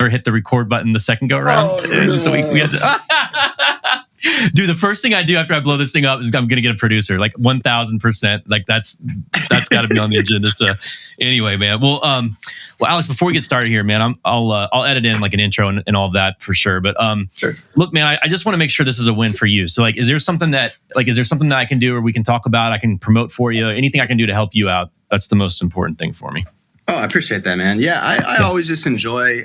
never hit the record button the second go around. Oh, no. So we had to, dude, the first thing I do after I blow this thing up is I'm going to get a producer, like 1000%. Like that's got to be on the agenda. So anyway, man. Well, Alex, before we get started here, man, I'll edit in like an intro and all of that for sure. But sure. Look, man, I just want to make sure this is a win for you. So like, is there something that I can do or we can talk about? I can promote for you. Anything I can do to help you out? That's the most important thing for me. Oh, I appreciate that, man. Yeah, I always just enjoy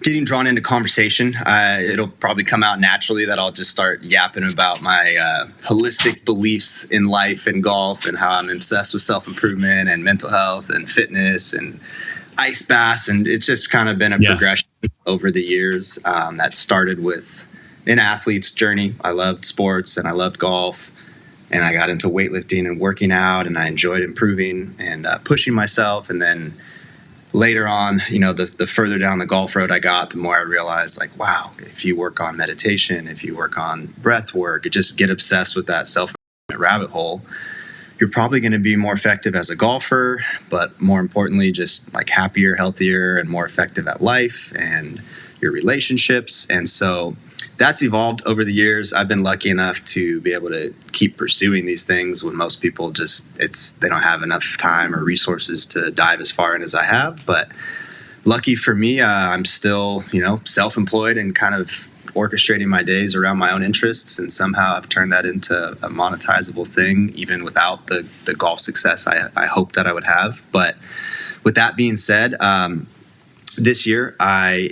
getting drawn into conversation. It'll probably come out naturally that I'll just start yapping about my holistic beliefs in life and golf and how I'm obsessed with self-improvement and mental health and fitness and ice baths. And it's just kind of been a progression over the years that started with an athlete's journey. I loved sports and I loved golf. And I got into weightlifting and working out, and I enjoyed improving and pushing myself. And then later on, you know, the further down the golf road I got, the more I realized, like, wow, if you work on meditation, if you work on breath work, just get obsessed with that self-improvement rabbit hole, you're probably going to be more effective as a golfer, but more importantly, just like happier, healthier, and more effective at life and your relationships. And so that's evolved over the years. I've been lucky enough to be able to keep pursuing these things when most people they don't have enough time or resources to dive as far in as I have. But lucky for me, I'm still, you know, self-employed and kind of orchestrating my days around my own interests. And somehow I've turned that into a monetizable thing, even without the golf success I hoped that I would have. But with that being said, this year I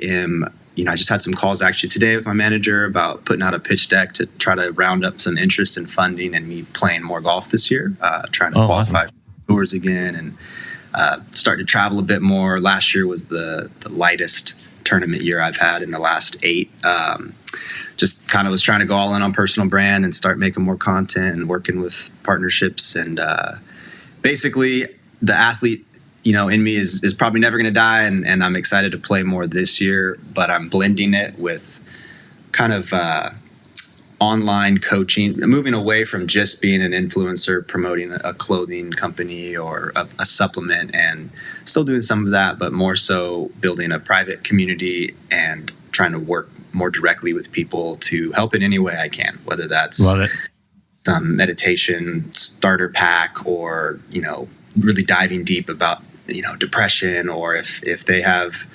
just had some calls actually today with my manager about putting out a pitch deck to try to round up some interest in funding and me playing more golf this year, trying to qualify for tours again and start to travel a bit more. Last year was the lightest tournament year I've had in the last 8. Just kind of was trying to go all in on personal brand and start making more content and working with partnerships. And basically the athlete, you know, in me is probably never going to die, and I'm excited to play more this year, but I'm blending it with kind of online coaching, moving away from just being an influencer, promoting a clothing company or a supplement, and still doing some of that, but more so building a private community and trying to work more directly with people to help in any way I can, whether that's some meditation starter pack or, you know, really diving deep about, you know, depression, or if they have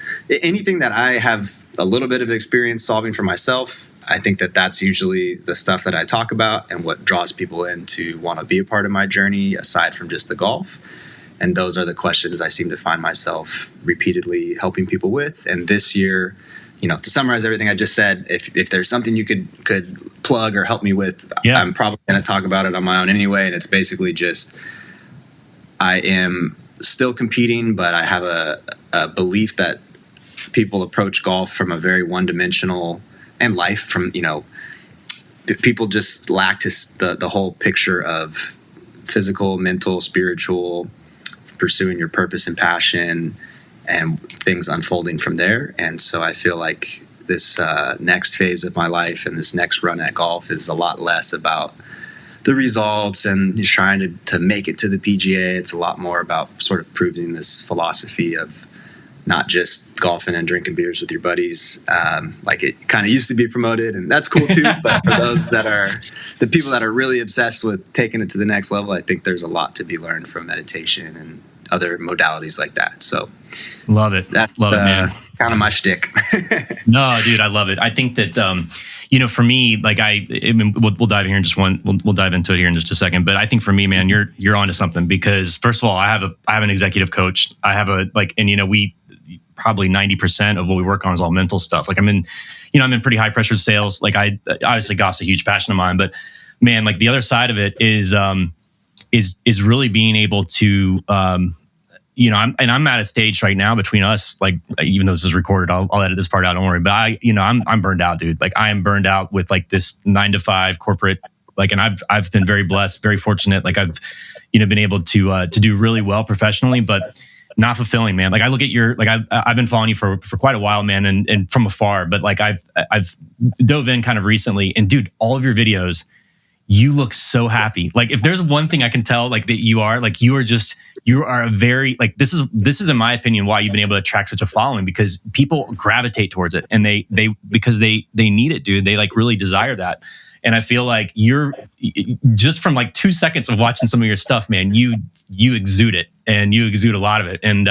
anything that I have a little bit of experience solving for myself. I think that's usually the stuff that I talk about and what draws people in to want to be a part of my journey aside from just the golf. And those are the questions I seem to find myself repeatedly helping people with. And this year, you know, to summarize everything I just said, if there's something you could plug or help me with, I'm probably going to talk about it on my own anyway. And it's basically just, I am still competing, but I have a belief that people approach golf from a very one-dimensional, and life from, you know, people just lack the whole picture of physical, mental, spiritual, pursuing your purpose and passion and things unfolding from there. And so I feel like this next phase of my life and this next run at golf is a lot less about the results and you're trying to make it to the PGA. It's a lot more about sort of proving this philosophy of not just golfing and drinking beers with your buddies, like it kind of used to be promoted, and that's cool too. But for those that are the people that are really obsessed with taking it to the next level, I think there's a lot to be learned from meditation and other modalities like that. So love it. Love it, man. Kind of my shtick. No, dude, I love it. I think that, you know, for me, like we'll dive in here in just we'll dive into it here in just a second. But I think for me, man, you're onto something, because first of all, I have an executive coach. I have and you know, we probably 90% of what we work on is all mental stuff. Like I'm in pretty high pressure sales. Like obviously golf's a huge passion of mine, but man, like the other side of it is really being able to, you know, I'm at a stage right now between us, like, even though this is recorded, I'll edit this part out, don't worry. But I'm burned out, dude. Like I am burned out with like this 9-to-5 corporate, like, and I've been very blessed, very fortunate. Like I've, you know, been able to do really well professionally, but not fulfilling, man. Like I look at I've been following you for quite a while, man, and from afar, but like I've dove in kind of recently, and dude, all of your videos, you look so happy. Like if there's one thing I can tell, like that you are a very, like, this is in my opinion why you've been able to attract such a following, because people gravitate towards it, and they because they need it, dude. They like really desire that. And I feel like you're just from like 2 seconds of watching some of your stuff, man, you exude it, and you exude a lot of it. And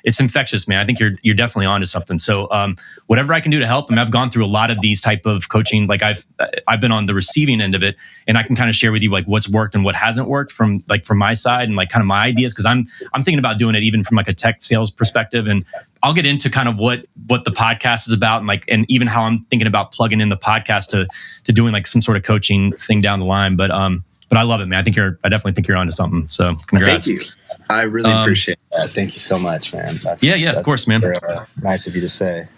it's infectious, man. I think you're definitely onto something. So whatever I can do to help, I've gone through a lot of these type of coaching. Like I've been on the receiving end of it, and I can kind of share with you like what's worked and what hasn't worked from my side, and like kind of my ideas, because I'm thinking about doing it even from like a tech sales perspective. And I'll get into kind of what the podcast is about, and even how I'm thinking about plugging in the podcast to doing like some sort of coaching thing down the line. But I love it, man. I definitely think you're onto something. So congrats. Thank you. I really appreciate that. Thank you so much, man. That's of course, man. Nice of you to say.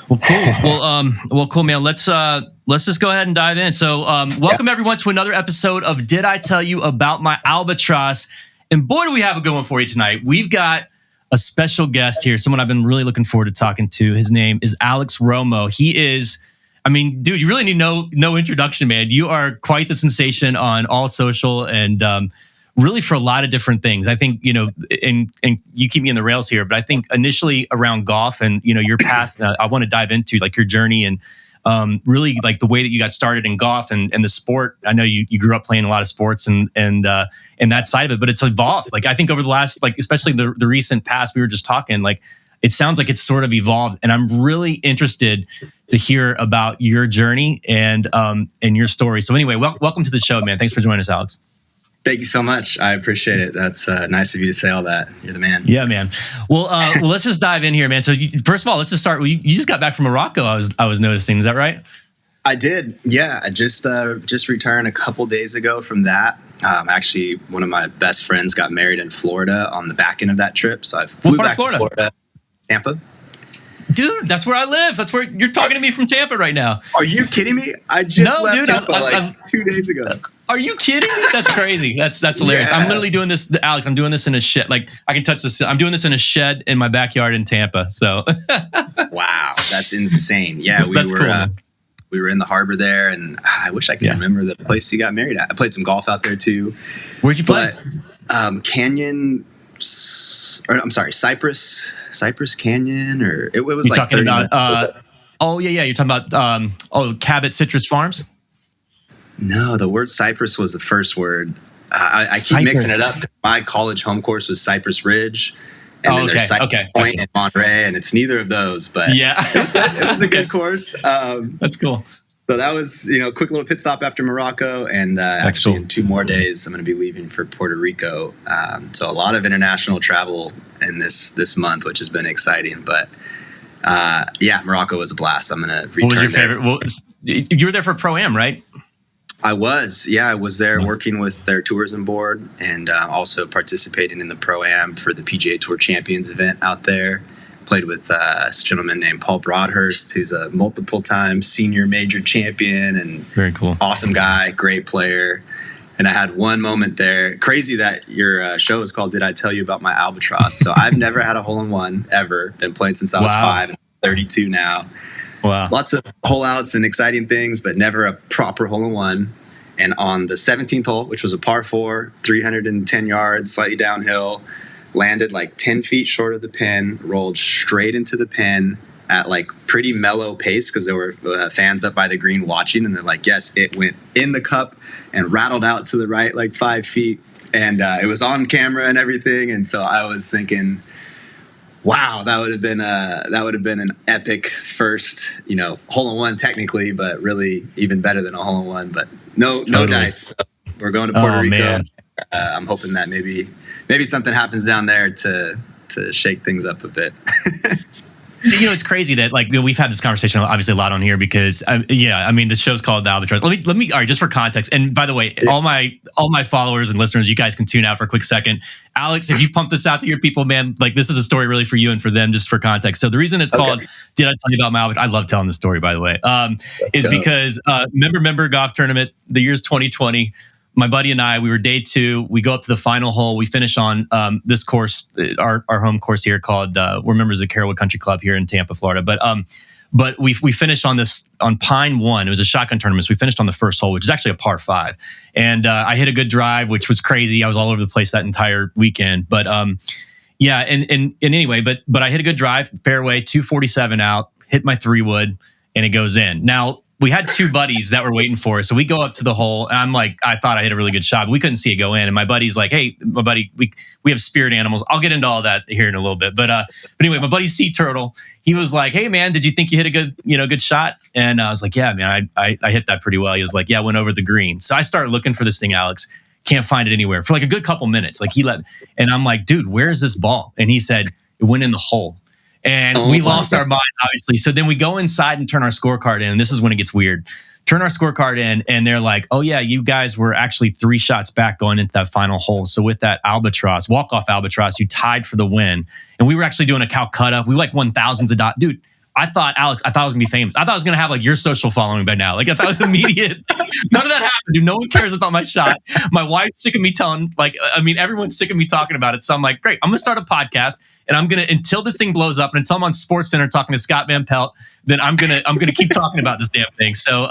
Well, cool. Well, cool, man. Let's just go ahead and dive in. So, welcome everyone to another episode of Did I Tell You About My Albatross? And boy, do we have a good one for you tonight. We've got a special guest here, someone I've been really looking forward to talking to. His name is Alex Romo. He is, I mean, dude, you really need no introduction, man. You are quite the sensation on all social, and really for a lot of different things. I think, and you keep me in the rails here, but I think initially around golf and, your path, I want to dive into like your journey and really like the way that you got started in golf and the sport. I know you grew up playing a lot of sports and that side of it, but it's evolved. Like I think over the last, like, especially the recent past, we were just talking, like, it sounds like it's sort of evolved, and I'm really interested to hear about your journey and your story. So anyway, welcome to the show, man. Thanks for joining us, Alex. Thank you so much. I appreciate it. That's nice of you to say all that. You're the man. Yeah, man. Well, let's just dive in here, man. So first of all, let's just start. You just got back from Morocco. I was noticing. Is that right? I did. Yeah, I just returned a couple days ago from that. Actually, one of my best friends got married in Florida on the back end of that trip. So I flew back to Florida, Tampa. Dude, that's where I live. That's where you're talking to me from Tampa right now. Are you kidding me? I just left Tampa 2 days ago. Are you kidding me? That's crazy. That's hilarious. Yeah. I'm literally doing this, Alex. I'm doing this in a shed. Like I can touch this. I'm doing this in a shed in my backyard in Tampa. So, wow, that's insane. Yeah, we were in the harbor there, and I wish I could remember the place he got married at. I played some golf out there too. Where'd you play? Cypress Canyon, or it was you're like talking 30 about. Oh yeah. You're talking about Cabot Citrus Farms. No, the word Cypress was the first word. I keep mixing it up. My college home course was Cypress Ridge, and then there's Cypress Point in Monterey, and it's neither of those. But yeah, it was a good course. That's cool. So that was, a quick little pit stop after Morocco, and actually in 2 more days, I'm going to be leaving for Puerto Rico. So a lot of international travel in this month, which has been exciting. But Morocco was a blast. I'm going to return. What was your favorite? You were there for Pro-Am, right? I was there working with their tourism board, and also participating in the Pro-Am for the PGA Tour Champions event out there. Played with this gentleman named Paul Broadhurst, who's a multiple-time senior major champion and very cool, awesome guy, great player. And I had one moment there. Crazy that your show is called "Did I Tell You About My Albatross?" So I've never had a hole-in-one ever. Been playing since I was 5, and 32 now. Wow. Lots of hole outs and exciting things, but never a proper hole-in-one. And on the 17th hole, which was a par 4, 310 yards, slightly downhill, landed like 10 feet short of the pin, rolled straight into the pin at like pretty mellow pace, because there were fans up by the green watching, and they're like, yes, it went in the cup and rattled out to the right like 5 feet. And it was on camera and everything. And so I was thinking, wow, that would have been an epic first, hole-in-one technically, but really even better than a hole-in-one. But no dice. So we're going to Puerto Rico. Man. I'm hoping that maybe something happens down there to shake things up a bit. It's crazy that like we've had this conversation obviously a lot on here because the show's called The Albatross. Let me all right, just for context. And by the way, all my followers and listeners, you guys can tune out for a quick second. Alex, if you pump this out to your people, man, like this is a story really for you and for them, just for context. So the reason it's called Did I Tell You About My Albatross? I love telling the story, by the way. Is because member golf tournament, the year's 2020. My buddy and I, we were day 2. We go up to the final hole. We finish on this course, our home course here called, we're members of Carrollwood Country Club here in Tampa, Florida. But But we finished on Pine 1. It was a shotgun tournament. So we finished on the first hole, which is actually a par 5. And I hit a good drive, which was crazy. I was all over the place that entire weekend. But yeah, and anyway, but I hit a good drive, fairway, 247 out, hit my 3-wood, and it goes in. Now, we had 2 buddies that were waiting for us. So we go up to the hole, and I'm like, I thought I hit a really good shot, but we couldn't see it go in. And my buddy's like, hey, my buddy, we have spirit animals. I'll get into all that here in a little bit. But anyway, my buddy Sea Turtle, he was like, hey man, did you think you hit a good shot? And I was like, yeah, man, I hit that pretty well. He was like, yeah, I went over the green. So I started looking for this thing, Alex. Can't find it anywhere for like a good couple minutes. Like and I'm like, dude, where is this ball? And he said, it went in the hole. And we lost our mind, obviously. So then we go inside and turn our scorecard in. And this is when it gets weird. Turn our scorecard in, and they're like, oh, yeah, you guys were actually 3 shots back going into that final hole. So with that Albatross, walk-off Albatross, you tied for the win. And we were actually doing a Calcutta. We like won thousands of dollars. Dude, Alex, I thought I was going to be famous. I thought I was going to have like your social following by now. Like I thought it was immediate. None of that happened, dude. No one cares about my shot. My wife's sick of me everyone's sick of me talking about it. So I'm like, great, I'm going to start a podcast. And I'm gonna, until this thing blows up, and until I'm on SportsCenter talking to Scott Van Pelt, then I'm gonna keep talking about this damn thing. So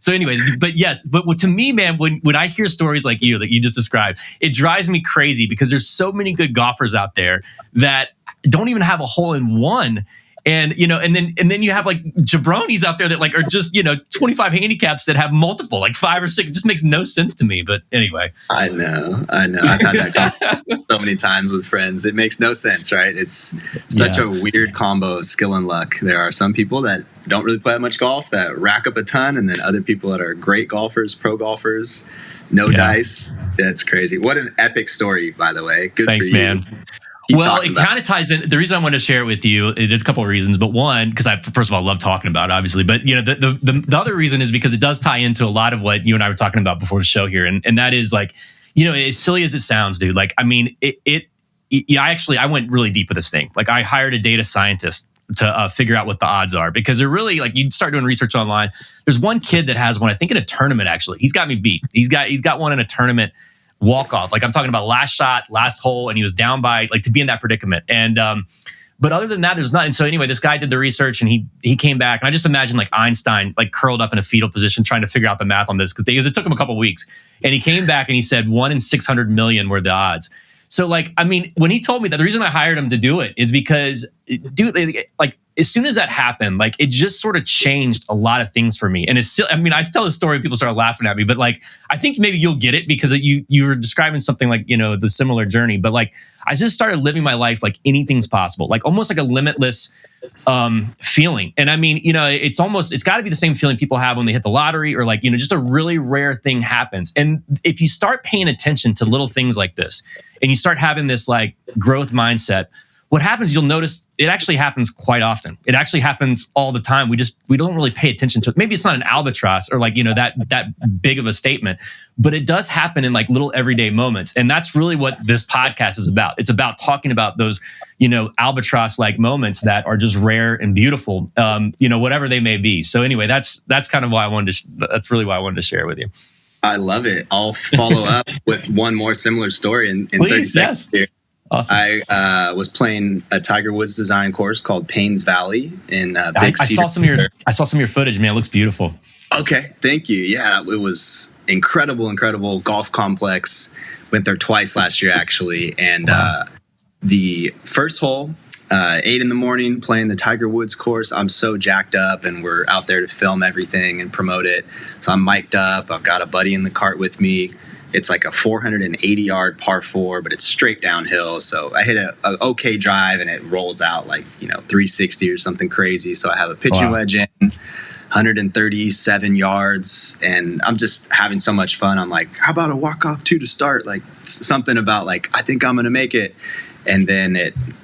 anyway, but yes, but to me, man, when I hear stories like you that you just described, it drives me crazy because there's so many good golfers out there that don't even have a hole in one. And and then you have like jabronis out there that like are just 25 handicaps that have multiple, like 5 or 6. It just makes no sense to me. But anyway, I know. I've had that conversation so many times with friends. It makes no sense, right? It's such a weird combo of skill and luck. There are some people that don't really play that much golf that rack up a ton, and then other people that are great golfers, pro golfers, no dice. That's crazy. What an epic story, by the way. Good Thanks, for you. Man. Well, it kind of ties in. The reason I wanted to share it with you, there's a couple of reasons, but one, because I first of all love talking about it, obviously, but the other reason is because it does tie into a lot of what you and I were talking about before the show here, and that is like, as silly as it sounds, dude. Like, I mean, I went really deep with this thing. Like, I hired a data scientist to figure out what the odds are, because they're really like, you start doing research online. There's one kid that has one, I think in a tournament. Actually, he's got me beat. He's got one in a tournament. Walk off. Like I'm talking about last shot, last hole, and he was down by like to be in that predicament. And but other than that, there's not. And so anyway, this guy did the research and he came back, and I just imagine like Einstein like curled up in a fetal position trying to figure out the math on this because it took him a couple of weeks. And he came back and he said 1 in 600 million were the odds. So like, I mean, when he told me that, the reason I hired him to do it is because, dude, like as soon as that happened, like it just sort of changed a lot of things for me. And it's still, I mean, I tell the story, people start laughing at me, but like, I think maybe you'll get it because you were describing something like, the similar journey, but like, I just started living my life like anything's possible, like almost like a limitless feeling. And I mean, it's got to be the same feeling people have when they hit the lottery or like, just a really rare thing happens. And if you start paying attention to little things like this and you start having this like growth mindset, what happens, you'll notice it actually happens quite often. It actually happens all the time. We don't really pay attention to it. Maybe it's not an albatross or like, that big of a statement, but it does happen in like little everyday moments. And that's really what this podcast is about. It's about talking about those, albatross-like moments that are just rare and beautiful, whatever they may be. So anyway, that's kind of why that's really why I wanted to share it with you. I love it. I'll follow up with one more similar story in 30 seconds here. Awesome. I was playing a Tiger Woods design course called Paynes Valley in Big Cedar. I saw some of your footage, man. It looks beautiful. Okay, thank you. Yeah, it was incredible golf complex. Went there twice last year, actually. And the first hole, 8 a.m, playing the Tiger Woods course. I'm so jacked up, and we're out there to film everything and promote it. So I'm mic'd up. I've got a buddy in the cart with me. It's like a 480-yard par 4, but it's straight downhill. So I hit a okay drive, and it rolls out like 360 or something crazy. So I have a pitching wedge in, 137 yards, and I'm just having so much fun. I'm like, how about a walk-off 2 to start? Like something about like, I think I'm gonna make it. And then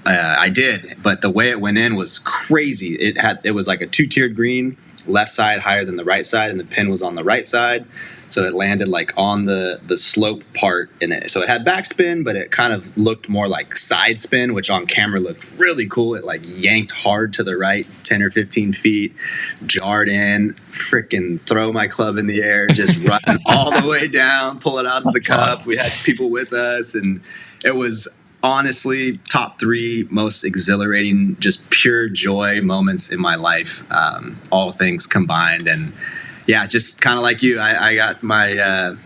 I did, but the way it went in was crazy. It was like a 2-tiered green, left side higher than the right side, and the pin was on the right side. So it landed like on the slope part in it. So it had backspin, but it kind of looked more like side spin, which on camera looked really cool. It like yanked hard to the right, 10 or 15 feet, jarred in, freaking throw my club in the air, just run all the way down, pull it out of the cup. We had people with us, and it was honestly top 3 most exhilarating, just pure joy moments in my life, all things combined. And yeah, just kind of like you, I got my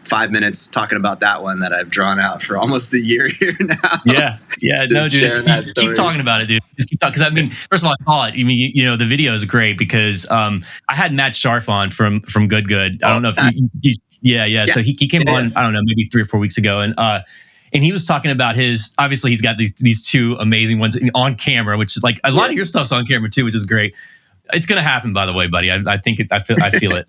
5 minutes talking about that one that I've drawn out for almost a year here now. Yeah. No, dude, keep talking about it, dude. Just keep talking. Because I mean, first of all, I saw it. I mean, the video is great because I had Matt Scharf on from Good Good. I don't know if you yeah. So he came on, I don't know, maybe 3 or 4 weeks ago, and he was talking about obviously he's got these 2 amazing ones on camera, which is like a lot of your stuff's on camera too, which is great. It's gonna happen, by the way, buddy. I think I feel it.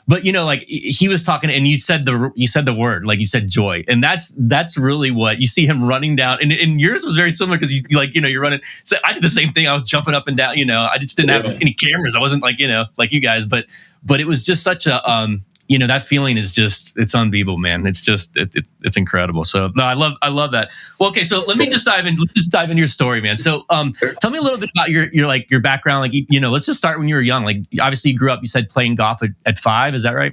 But like he was talking, and you said the word, like you said joy, and that's really what you see him running down. And yours was very similar because you're running. So I did the same thing. I was jumping up and down. I just didn't have any cameras. I wasn't like you guys, but it was just such a that feeling is it's unbeatable, man. It's just it's incredible. So no, I love that. Well, okay, so let me just dive in. Let's just dive into your story, man. So tell me a little bit about your background. Like let's just start when you were young. Like obviously you grew up. You said playing golf at 5. Is that right?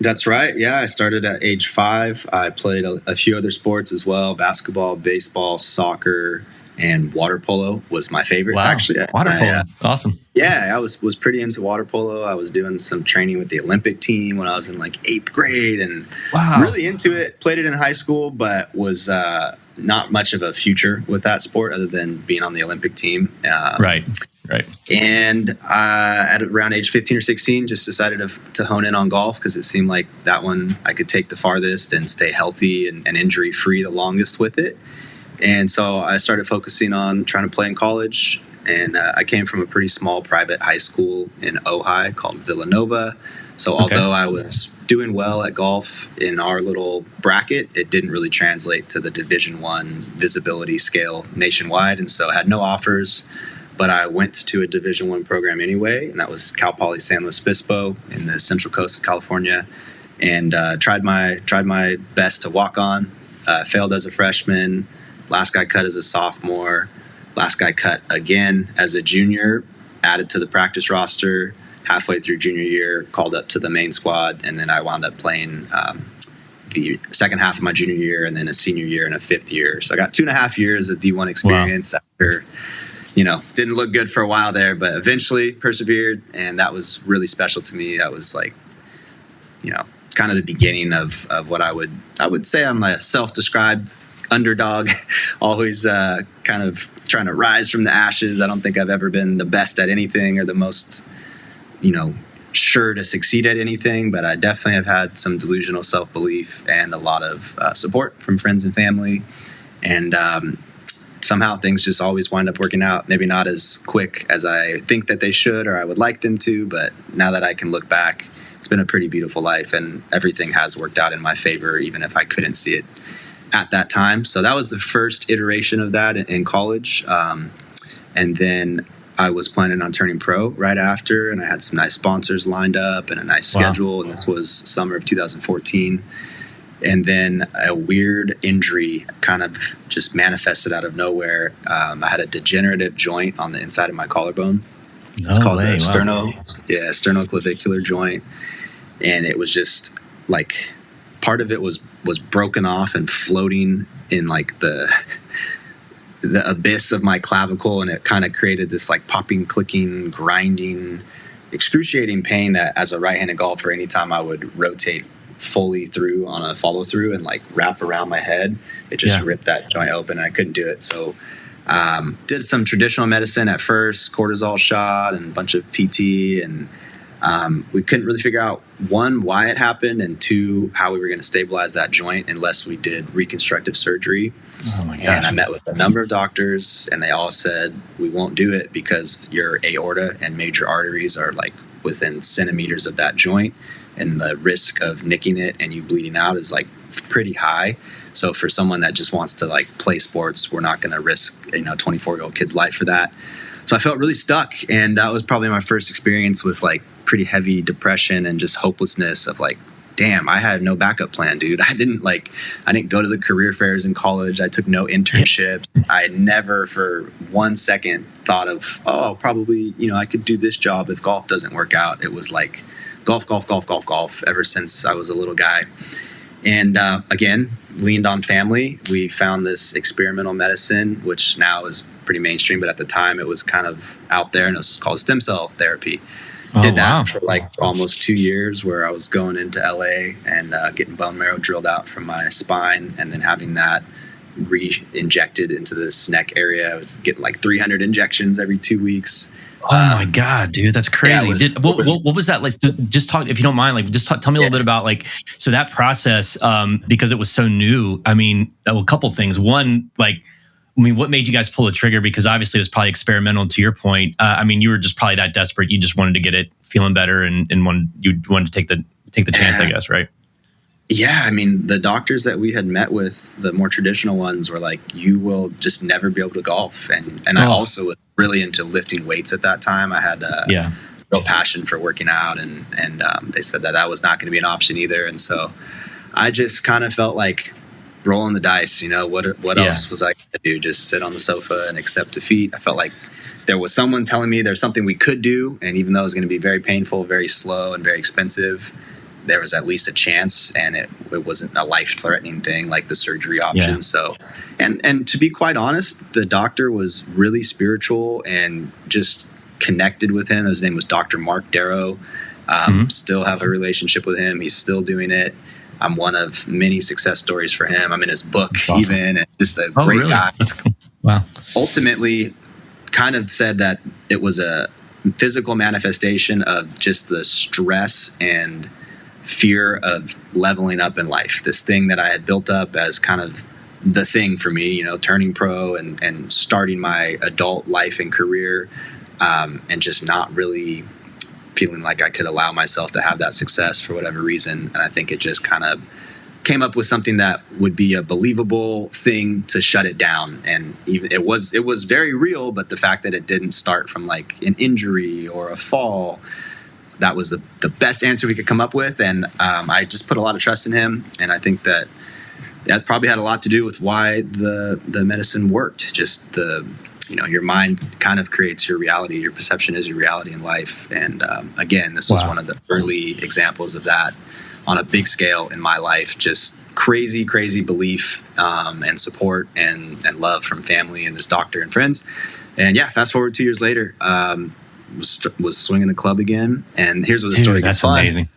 That's right. Yeah, I started at age 5. I played a few other sports as well: basketball, baseball, soccer, and water polo was my favorite. Wow. Actually, water polo, awesome. Yeah, I was pretty into water polo. I was doing some training with the Olympic team when I was in like 8th grade, and really into it. Played it in high school, but was not much of a future with that sport other than being on the Olympic team. Right. And at around age 15 or 16, just decided to hone in on golf because it seemed like that one I could take the farthest and stay healthy and injury free the longest with it. And so I started focusing on trying to play in college. And I came from a pretty small private high school in Ojai called Villanova. So although I was doing well at golf in our little bracket, it didn't really translate to the Division I visibility scale nationwide. And so I had no offers, but I went to a Division I program anyway. And that was Cal Poly San Luis Obispo in the Central Coast of California. And tried my best to walk on, failed as a freshman. Last guy cut as a sophomore. Last guy cut again as a junior, added to the practice roster. Halfway through junior year, called up to the main squad, and then I wound up playing the second half of my junior year and then a senior year and a 5th year. So I got 2.5 years of D1 experience after, didn't look good for a while there, but eventually persevered, and that was really special to me. That was like, kind of the beginning of what I would say I'm a self-described underdog, always kind of trying to rise from the ashes. I don't think I've ever been the best at anything or the most, sure to succeed at anything, but I definitely have had some delusional self-belief and a lot of support from friends and family. And somehow things just always wind up working out. Maybe not as quick as I think that they should or I would like them to, but now that I can look back, it's been a pretty beautiful life and everything has worked out in my favor, even if I couldn't see it at that time. So that was the first iteration of that in college. And then I was planning on turning pro right after, and I had some nice sponsors lined up and a nice schedule. And this was summer of 2014. And then a weird injury kind of just manifested out of nowhere. I had a degenerative joint on the inside of my collarbone. It's called the sternoclavicular joint. And it was just like part of it was broken off and floating in like the abyss of my clavicle, and it kind of created this like popping, clicking, grinding, excruciating pain that as a right-handed golfer, anytime I would rotate fully through on a follow through and like wrap around my head, it just ripped that joint open and I couldn't do it. So did some traditional medicine at first, cortisol shot and a bunch of PT, and we couldn't really figure out, 1, why it happened, and 2, how we were going to stabilize that joint unless we did reconstructive surgery. Oh my gosh. And I met with a number of doctors, and they all said, we won't do it because your aorta and major arteries are like within centimeters of that joint, and the risk of nicking it and you bleeding out is like pretty high. So for someone that just wants to like play sports, we're not going to risk, 24-year-old kid's life for that. So I felt really stuck, and that was probably my first experience with like pretty heavy depression and just hopelessness of like, damn, I had no backup plan, dude. I didn't go to the career fairs in college. I took no internships. I never for 1 second thought of, probably, I could do this job if golf doesn't work out. It was like golf ever since I was a little guy. And again, leaned on family. We found this experimental medicine, which now is pretty mainstream, but at the time it was kind of out there, and it was called stem cell therapy. Did that for like almost 2 years, where I was going into LA and getting bone marrow drilled out from my spine, and then having that re-injected into this neck area. I was getting like 300 injections every 2 weeks. Oh my God, dude, that's crazy. What was that like? Just talk, if you don't mind, like just tell me a little bit about like, so that process, because it was so new. I mean, a couple things. One, like, I mean, what made you guys pull the trigger? Because obviously it was probably experimental to your point. I mean, you were just probably that desperate. You just wanted to get it feeling better, and you wanted to take the chance, I guess, right? Yeah, I mean, the doctors that we had met with, the more traditional ones, were like, you will just never be able to golf. And I also was really into lifting weights at that time. I had a real passion for working out, and they said that was not going to be an option either. And so I just kind of felt like rolling the dice. You know, what else was I going to do? Just sit on the sofa and accept defeat? I felt like there was someone telling me there's something we could do, and even though it was going to be very painful, very slow, and very expensive, there was at least a chance, and it wasn't a life-threatening thing like the surgery option. So, and to be quite honest, the doctor was really spiritual and just connected with him. His name was Dr. Mark Darrow. Still have a relationship with him. He's still doing it. I'm one of many success stories for him. I'm in his book even, and just a great guy. That's cool. Wow. Ultimately, kind of said that it was a physical manifestation of just the stress and fear of leveling up in life. This thing that I had built up as kind of the thing for me, you know, turning pro and starting my adult life and career, and just not really feeling like I could allow myself to have that success for whatever reason. And I think it just kind of came up with something that would be a believable thing to shut it down. And even it was very real, but the fact that it didn't start from like an injury or a fall, that was the best answer we could come up with. And I just put a lot of trust in him. And I think that probably had a lot to do with why the medicine worked. Just your mind kind of creates your reality. Your perception is your reality in life. And again, this was one of the early examples of that on a big scale in my life. Just crazy belief and support and love from family and this doctor and friends. And fast forward 2 years later, was swinging a club again, and here's where the story gets fun. Amazing.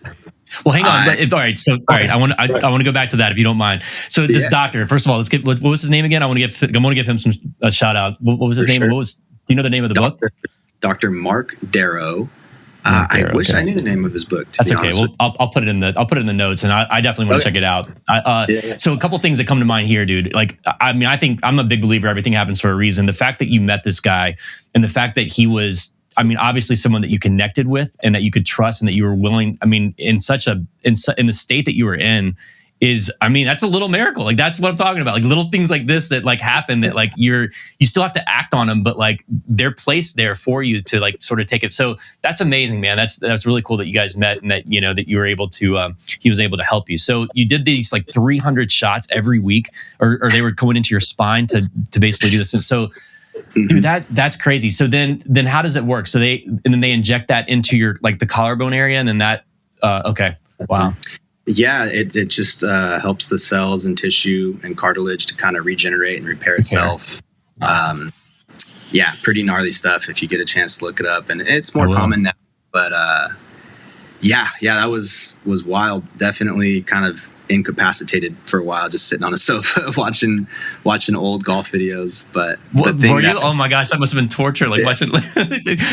Well, hang on. All right. I want to go back to that if you don't mind. So this doctor, first of all, let's get what was his name again? I want to give him a shout out. What was his name? Sure. Do you know the name of the book? Dr. Mark Darrow. I wish I knew the name of his book. That's okay. Well, I'll put it in the notes, and I definitely want to check it out. So a couple things that come to mind here, dude. Like, I mean, I think I'm a big believer everything happens for a reason. The fact that you met this guy, and the fact that he was, I mean, obviously someone that you connected with and that you could trust and that you were willing, I mean, in the state that you were in is, I mean, that's a little miracle. Like, that's what I'm talking about. Like little things like this that like happen that like you still have to act on them, but like they're placed there for you to like sort of take it. So that's amazing, man. That's really cool that you guys met and that, you know, that you were able to, he was able to help you. So you did these like 300 shots every week or they were going into your spine to basically do this. And so, dude, that's crazy. So then how does it work? So they inject that into your like the collarbone area, and then that. Okay, wow. Yeah, it just helps the cells and tissue and cartilage to kind of regenerate and repair itself. Pretty gnarly stuff. If you get a chance to look it up, and it's more common now. But that was wild. Definitely kind of incapacitated for a while, just sitting on a sofa watching old golf videos. But were you? Oh my gosh, that must have been torture. Like watching.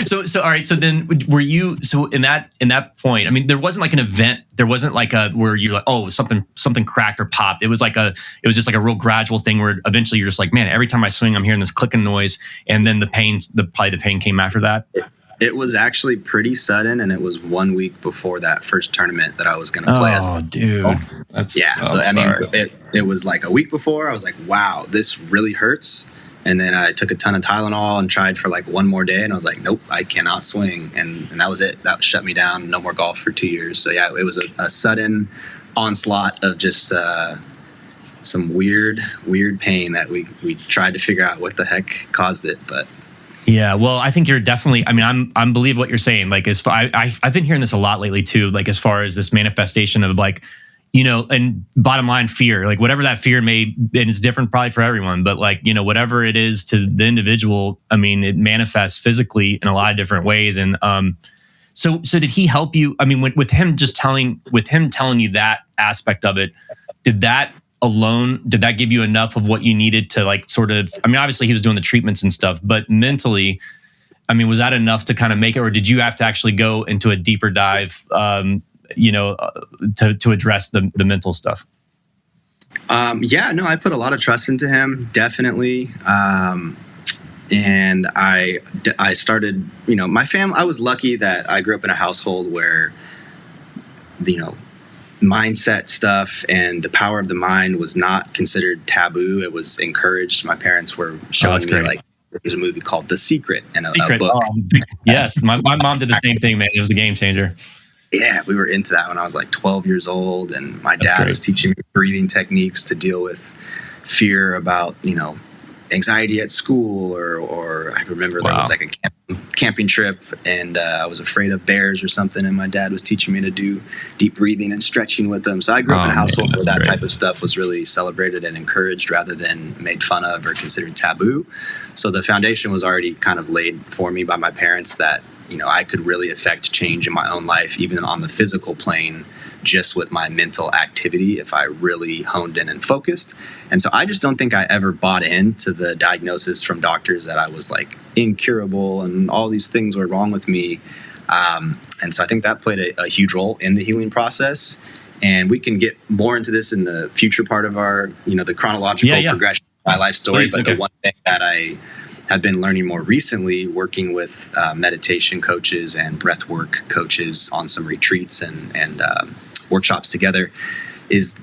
So all right. So then were you? So in that point, I mean, there wasn't like an event. There wasn't like where you're like, oh, something cracked or popped. It was just like a real gradual thing where eventually you're just like, man, every time I swing, I'm hearing this clicking noise, and then the pain came after that. It was actually pretty sudden, and it was 1 week before that first tournament that I was going to play. Oh, dude. It was like a week before. I was like, wow, this really hurts. And then I took a ton of Tylenol and tried for like one more day, and I was like, nope, I cannot swing. And that was it. That shut me down. No more golf for 2 years. So yeah, it was a sudden onslaught of just some weird pain that we tried to figure out what the heck caused it, but. Yeah, well, I think you're definitely. I mean, I believe what you're saying. Like, I've been hearing this a lot lately too. Like, as far as this manifestation of like, and bottom line, fear, like whatever that fear may, and it's different probably for everyone, but like, whatever it is to the individual, I mean, it manifests physically in a lot of different ways. And so did he help you? I mean, with him telling you that aspect of it, did that give you enough of what you needed to like sort of, I mean, obviously he was doing the treatments and stuff, but mentally, I mean, was that enough to kind of make it, or did you have to actually go into a deeper dive, to address the mental stuff? I put a lot of trust into him, definitely. And I started, my family, I was lucky that I grew up in a household where, mindset stuff and the power of the mind was not considered taboo. It was encouraged. My parents were showing me like, there's a movie called The Secret and a book. Yes. My mom did the same thing, man. It was a game changer. Yeah, we were into that when I was like 12 years old, and my dad was teaching me breathing techniques to deal with fear about, anxiety at school, or I remember there was like a camping trip, and I was afraid of bears or something, and my dad was teaching me to do deep breathing and stretching with them. So I grew up in a household where that type of stuff was really celebrated and encouraged rather than made fun of or considered taboo. So the foundation was already kind of laid for me by my parents that, I could really affect change in my own life, even on the physical plane, just with my mental activity if I really honed in and focused. And so I just don't think I ever bought into the diagnosis from doctors that I was like incurable and all these things were wrong with me. And so I think that played a huge role in the healing process. And we can get more into this in the future part of our, the chronological progression of my life story. Please, the one thing that I have been learning more recently, working with meditation coaches and breathwork coaches on some retreats and workshops together, is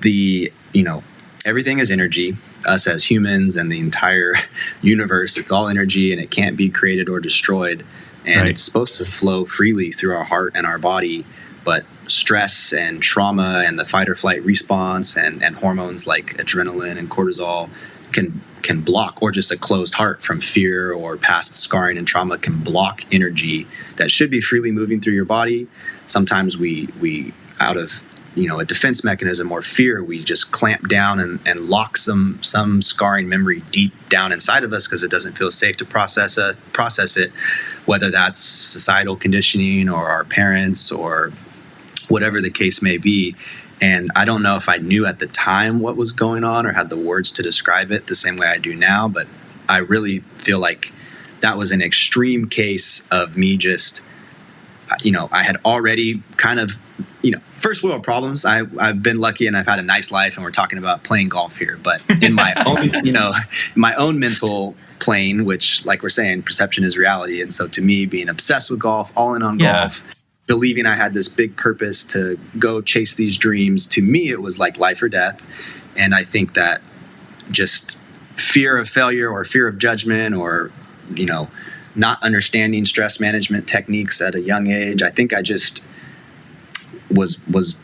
everything is energy. Us as humans and the entire universe, it's all energy, and it can't be created or destroyed. And it's supposed to flow freely through our heart and our body. But stress and trauma and the fight or flight response and hormones like adrenaline and cortisol can block, or just a closed heart from fear or past scarring and trauma can block energy that should be freely moving through your body. Sometimes we out of a defense mechanism or fear, we just clamp down and lock some scarring memory deep down inside of us because it doesn't feel safe to process it, whether that's societal conditioning or our parents or whatever the case may be. And I don't know if I knew at the time what was going on or had the words to describe it the same way I do now, but I really feel like that was an extreme case of me just, I had already kind of, first world problems. I've been lucky and I've had a nice life, and we're talking about playing golf here. But in my own, my own mental plane, which, like we're saying, perception is reality. And so to me, being obsessed with golf, all in on golf, believing I had this big purpose to go chase these dreams, to me, it was like life or death. And I think that just fear of failure or fear of judgment or, not understanding stress management techniques at a young age, I think I just was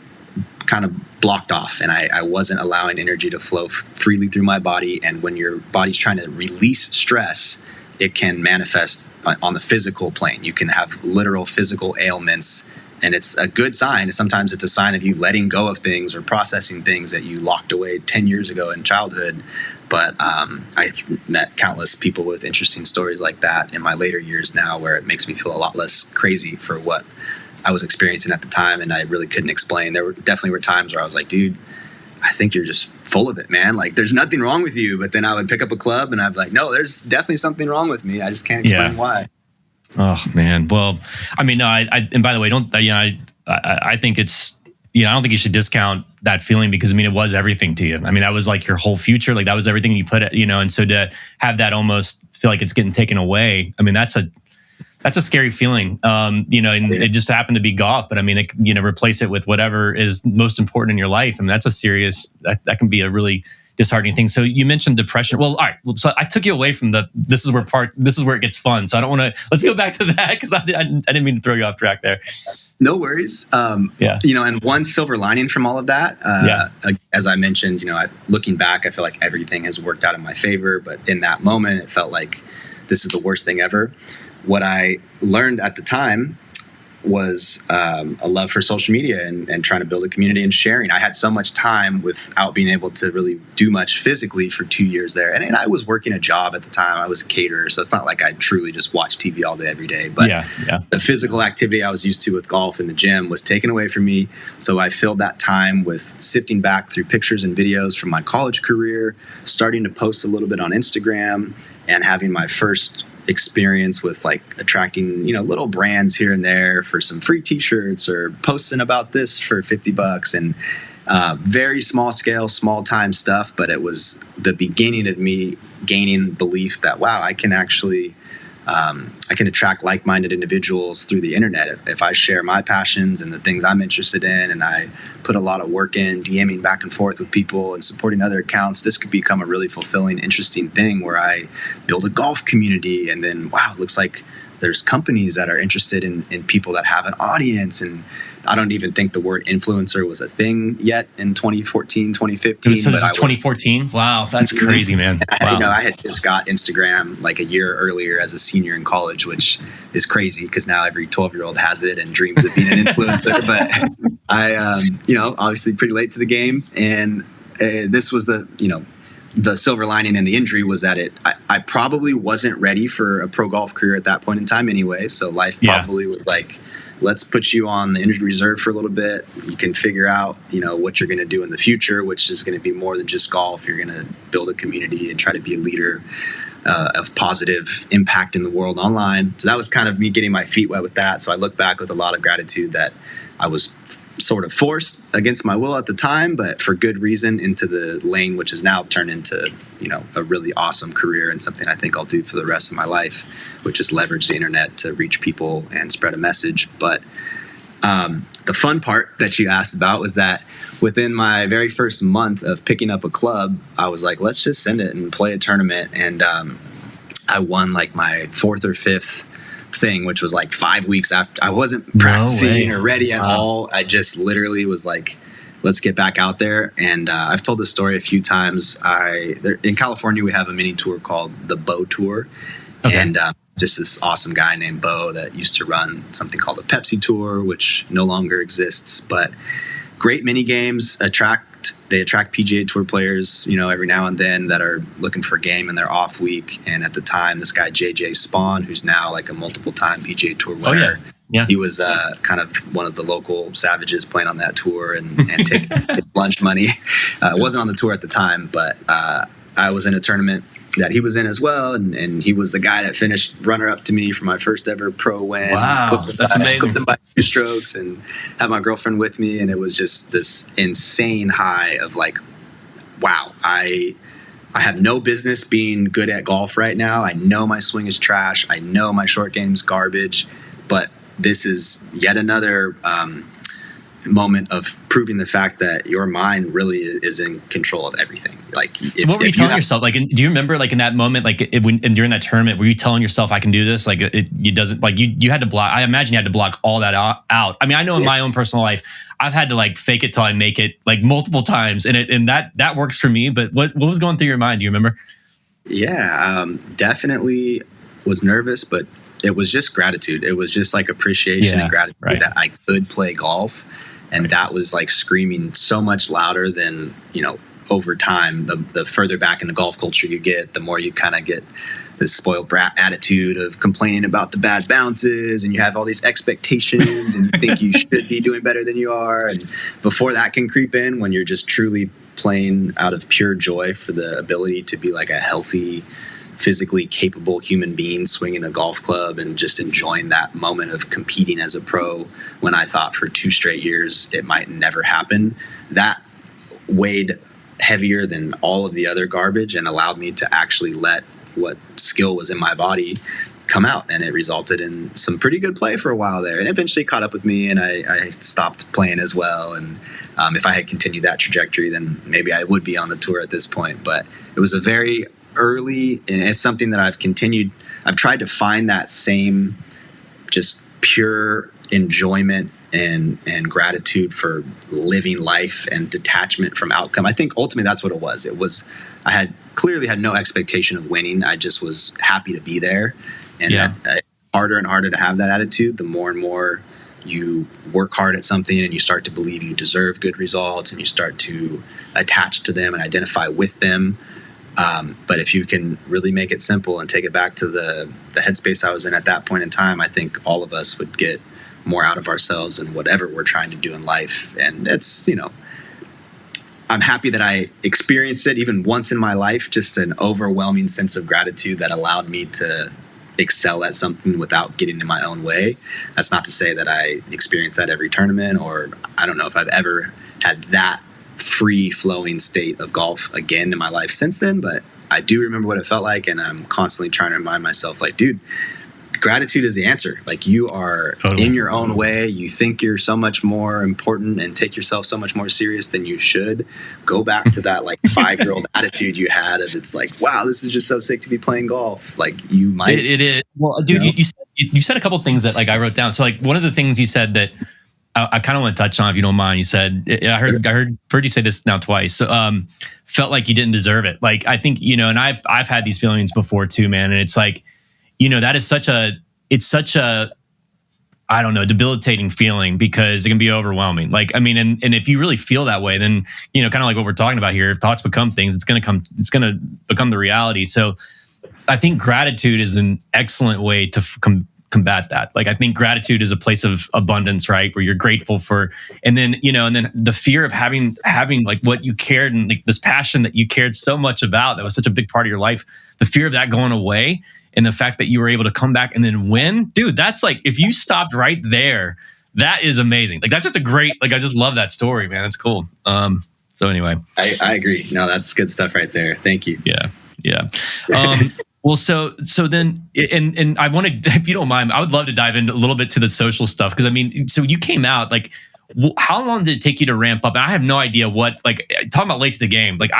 kind of blocked off, and I wasn't allowing energy to flow freely through my body. And when your body's trying to release stress, it can manifest on the physical plane. You can have literal physical ailments, and it's a good sign. Sometimes it's a sign of you letting go of things or processing things that you locked away 10 years ago in childhood. But I've met countless people with interesting stories like that in my later years now, where it makes me feel a lot less crazy for what I was experiencing at the time, and I really couldn't explain. There were definitely times where I was like, dude, I think you're just full of it, man. Like, there's nothing wrong with you. But then I would pick up a club and I'd be like, no, there's definitely something wrong with me. I just can't explain why. Oh, man. Well, I mean, no, and by the way, I think it's, I don't think you should discount that feeling, because I mean, it was everything to you. I mean, that was like your whole future. Like, that was everything you put it, and so to have that almost feel like it's getting taken away, I mean, that's a scary feeling, and it just happened to be golf. But I mean, replace it with whatever is most important in your life. I mean, that's a serious, that can be a really disheartening thing. So you mentioned depression. Well, all right. So I took you away from this is where it gets fun. So I don't want to, let's go back to that, because I didn't mean to throw you off track there. No worries. And one silver lining from all of that, as I mentioned, looking back, I feel like everything has worked out in my favor. But in that moment, it felt like this is the worst thing ever. What I learned at the time was a love for social media and trying to build a community and sharing. I had so much time without being able to really do much physically for 2 years there. And I was working a job at the time. I was a caterer. So it's not like I truly just watched TV all day, every day. But the physical activity I was used to with golf in the gym was taken away from me. So I filled that time with sifting back through pictures and videos from my college career, starting to post a little bit on Instagram, and having my first experience with like attracting, little brands here and there for some free t-shirts, or posting about this for $50, and very small scale, small time stuff. But it was the beginning of me gaining belief that, wow, I can actually I can attract like-minded individuals through the internet if I share my passions and the things I'm interested in, and I put a lot of work in DMing back and forth with people and supporting other accounts. This could become a really fulfilling, interesting thing where I build a golf community, and then, wow, it looks like there's companies that are interested in people that have an audience. And I don't even think the word influencer was a thing yet in 2014, 2015. So this is 2014? Wow, that's crazy, man. Wow. I had just got Instagram like a year earlier as a senior in college, which is crazy because now every 12-year-old has it and dreams of being an influencer. But I, obviously pretty late to the game. And this was the silver lining in the injury was that I probably wasn't ready for a pro golf career at that point in time anyway. So life probably was like, let's put you on the injured reserve for a little bit. You can figure out, what you're going to do in the future, which is going to be more than just golf. You're going to build a community and try to be a leader of positive impact in the world online. So that was kind of me getting my feet wet with that. So I look back with a lot of gratitude that I was sort of forced against my will at the time, but for good reason, into the lane, which has now turned into, a really awesome career and something I think I'll do for the rest of my life, which is leverage the internet to reach people and spread a message. But the fun part that you asked about was that within my very first month of picking up a club, I was like, let's just send it and play a tournament. And I won like my fourth or fifth thing, which was like 5 weeks after. I wasn't practicing or ready at all. I just literally was like, let's get back out there. And I've told this story a few times. In California, we have a mini tour called the Bo Tour. Okay. And just this awesome guy named Bo that used to run something called the Pepsi Tour, which no longer exists. But great mini games attract PGA Tour players, every now and then that are looking for a game in their off week. And at the time, this guy JJ Spawn, who's now like a multiple-time PGA Tour winner, he was kind of one of the local savages playing on that tour and taking lunch money. Wasn't on the tour at the time, but I was in a tournament that he was in as well, and he was the guy that finished runner-up to me for my first ever pro win. Wow, that's amazing. Clipped him by 2 strokes and had my girlfriend with me, and it was just this insane high of like, wow, I have no business being good at golf right now. I know my swing is trash. I know my short game's garbage, but this is yet another moment of proving the fact that your mind really is in control of everything. Like, so what were you telling yourself? Like, do you remember, like in that moment, like during that tournament, were you telling yourself, "I can do this"? Like, you doesn't like you had to block. I imagine you had to block all that out. I mean, I know in my own personal life, I've had to like fake it till I make it like multiple times, and that works for me. But what was going through your mind? Do you remember? Yeah, definitely was nervous, but it was just gratitude. It was just like appreciation and gratitude that I could play golf. And that was like screaming so much louder than, over time, the further back in the golf culture you get, the more you kind of get this spoiled brat attitude of complaining about the bad bounces, and you have all these expectations and you think you should be doing better than you are. And before that can creep in, when you're just truly playing out of pure joy for the ability to be like a healthy, physically capable human being swinging a golf club and just enjoying that moment of competing as a pro, when I thought for 2 straight years it might never happen, that weighed heavier than all of the other garbage and allowed me to actually let what skill was in my body come out. And it resulted in some pretty good play for a while there, and eventually caught up with me, and I stopped playing as well. And if I had continued that trajectory, then maybe I would be on the tour at this point. But it was a very early, and it's something that I've tried to find that same just pure enjoyment and gratitude for living life and detachment from outcome. I think ultimately that's what it was. I had clearly had no expectation of winning. I just was happy to be there. And it's harder and harder to have that attitude the more and more you work hard at something and you start to believe you deserve good results and you start to attach to them and identify with them. But if you can really make it simple and take it back to the headspace I was in at that point in time, I think all of us would get more out of ourselves and whatever we're trying to do in life. And it's, I'm happy that I experienced it even once in my life, just an overwhelming sense of gratitude that allowed me to excel at something without getting in my own way. That's not to say that I experience that every tournament, or I don't know if I've ever had that free flowing state of golf again in my life since then, but I do remember what it felt like, and I'm constantly trying to remind myself, like, dude, gratitude is the answer. Like, you are in your own way. You think you're so much more important and take yourself so much more serious than you should. Go back to that like 5-year-old attitude you had of, it's like, wow, this is just so sick to be playing golf. Like, you might. It is. Well, dude, you said a couple of things that like I wrote down. So like one of the things you said that I kind of want to touch on, if you don't mind. You said, I heard you say this now twice. So, felt like you didn't deserve it. Like, I think, and I've had these feelings before too, man. And it's like, that is such a, I don't know, debilitating feeling, because it can be overwhelming. Like, I mean, and if you really feel that way, then, kind of like what we're talking about here, if thoughts become things, it's going to become the reality. So I think gratitude is an excellent way to combat that. Like, I think gratitude is a place of abundance, right? Where you're grateful for, and then the fear of having like what you cared and like this passion that you cared so much about, that was such a big part of your life, the fear of that going away. And the fact that you were able to come back and then win, dude, that's like, if you stopped right there, that is amazing. Like, that's just a great, like, I just love that story, man. It's cool. So anyway, I agree. No, that's good stuff right there. Thank you. Yeah. Well, so then, and I wanted, if you don't mind, I would love to dive into a little bit to the social stuff. Cause I mean, so you came out, like, how long did it take you to ramp up? And I have no idea what, like, talking about late to the game. Like,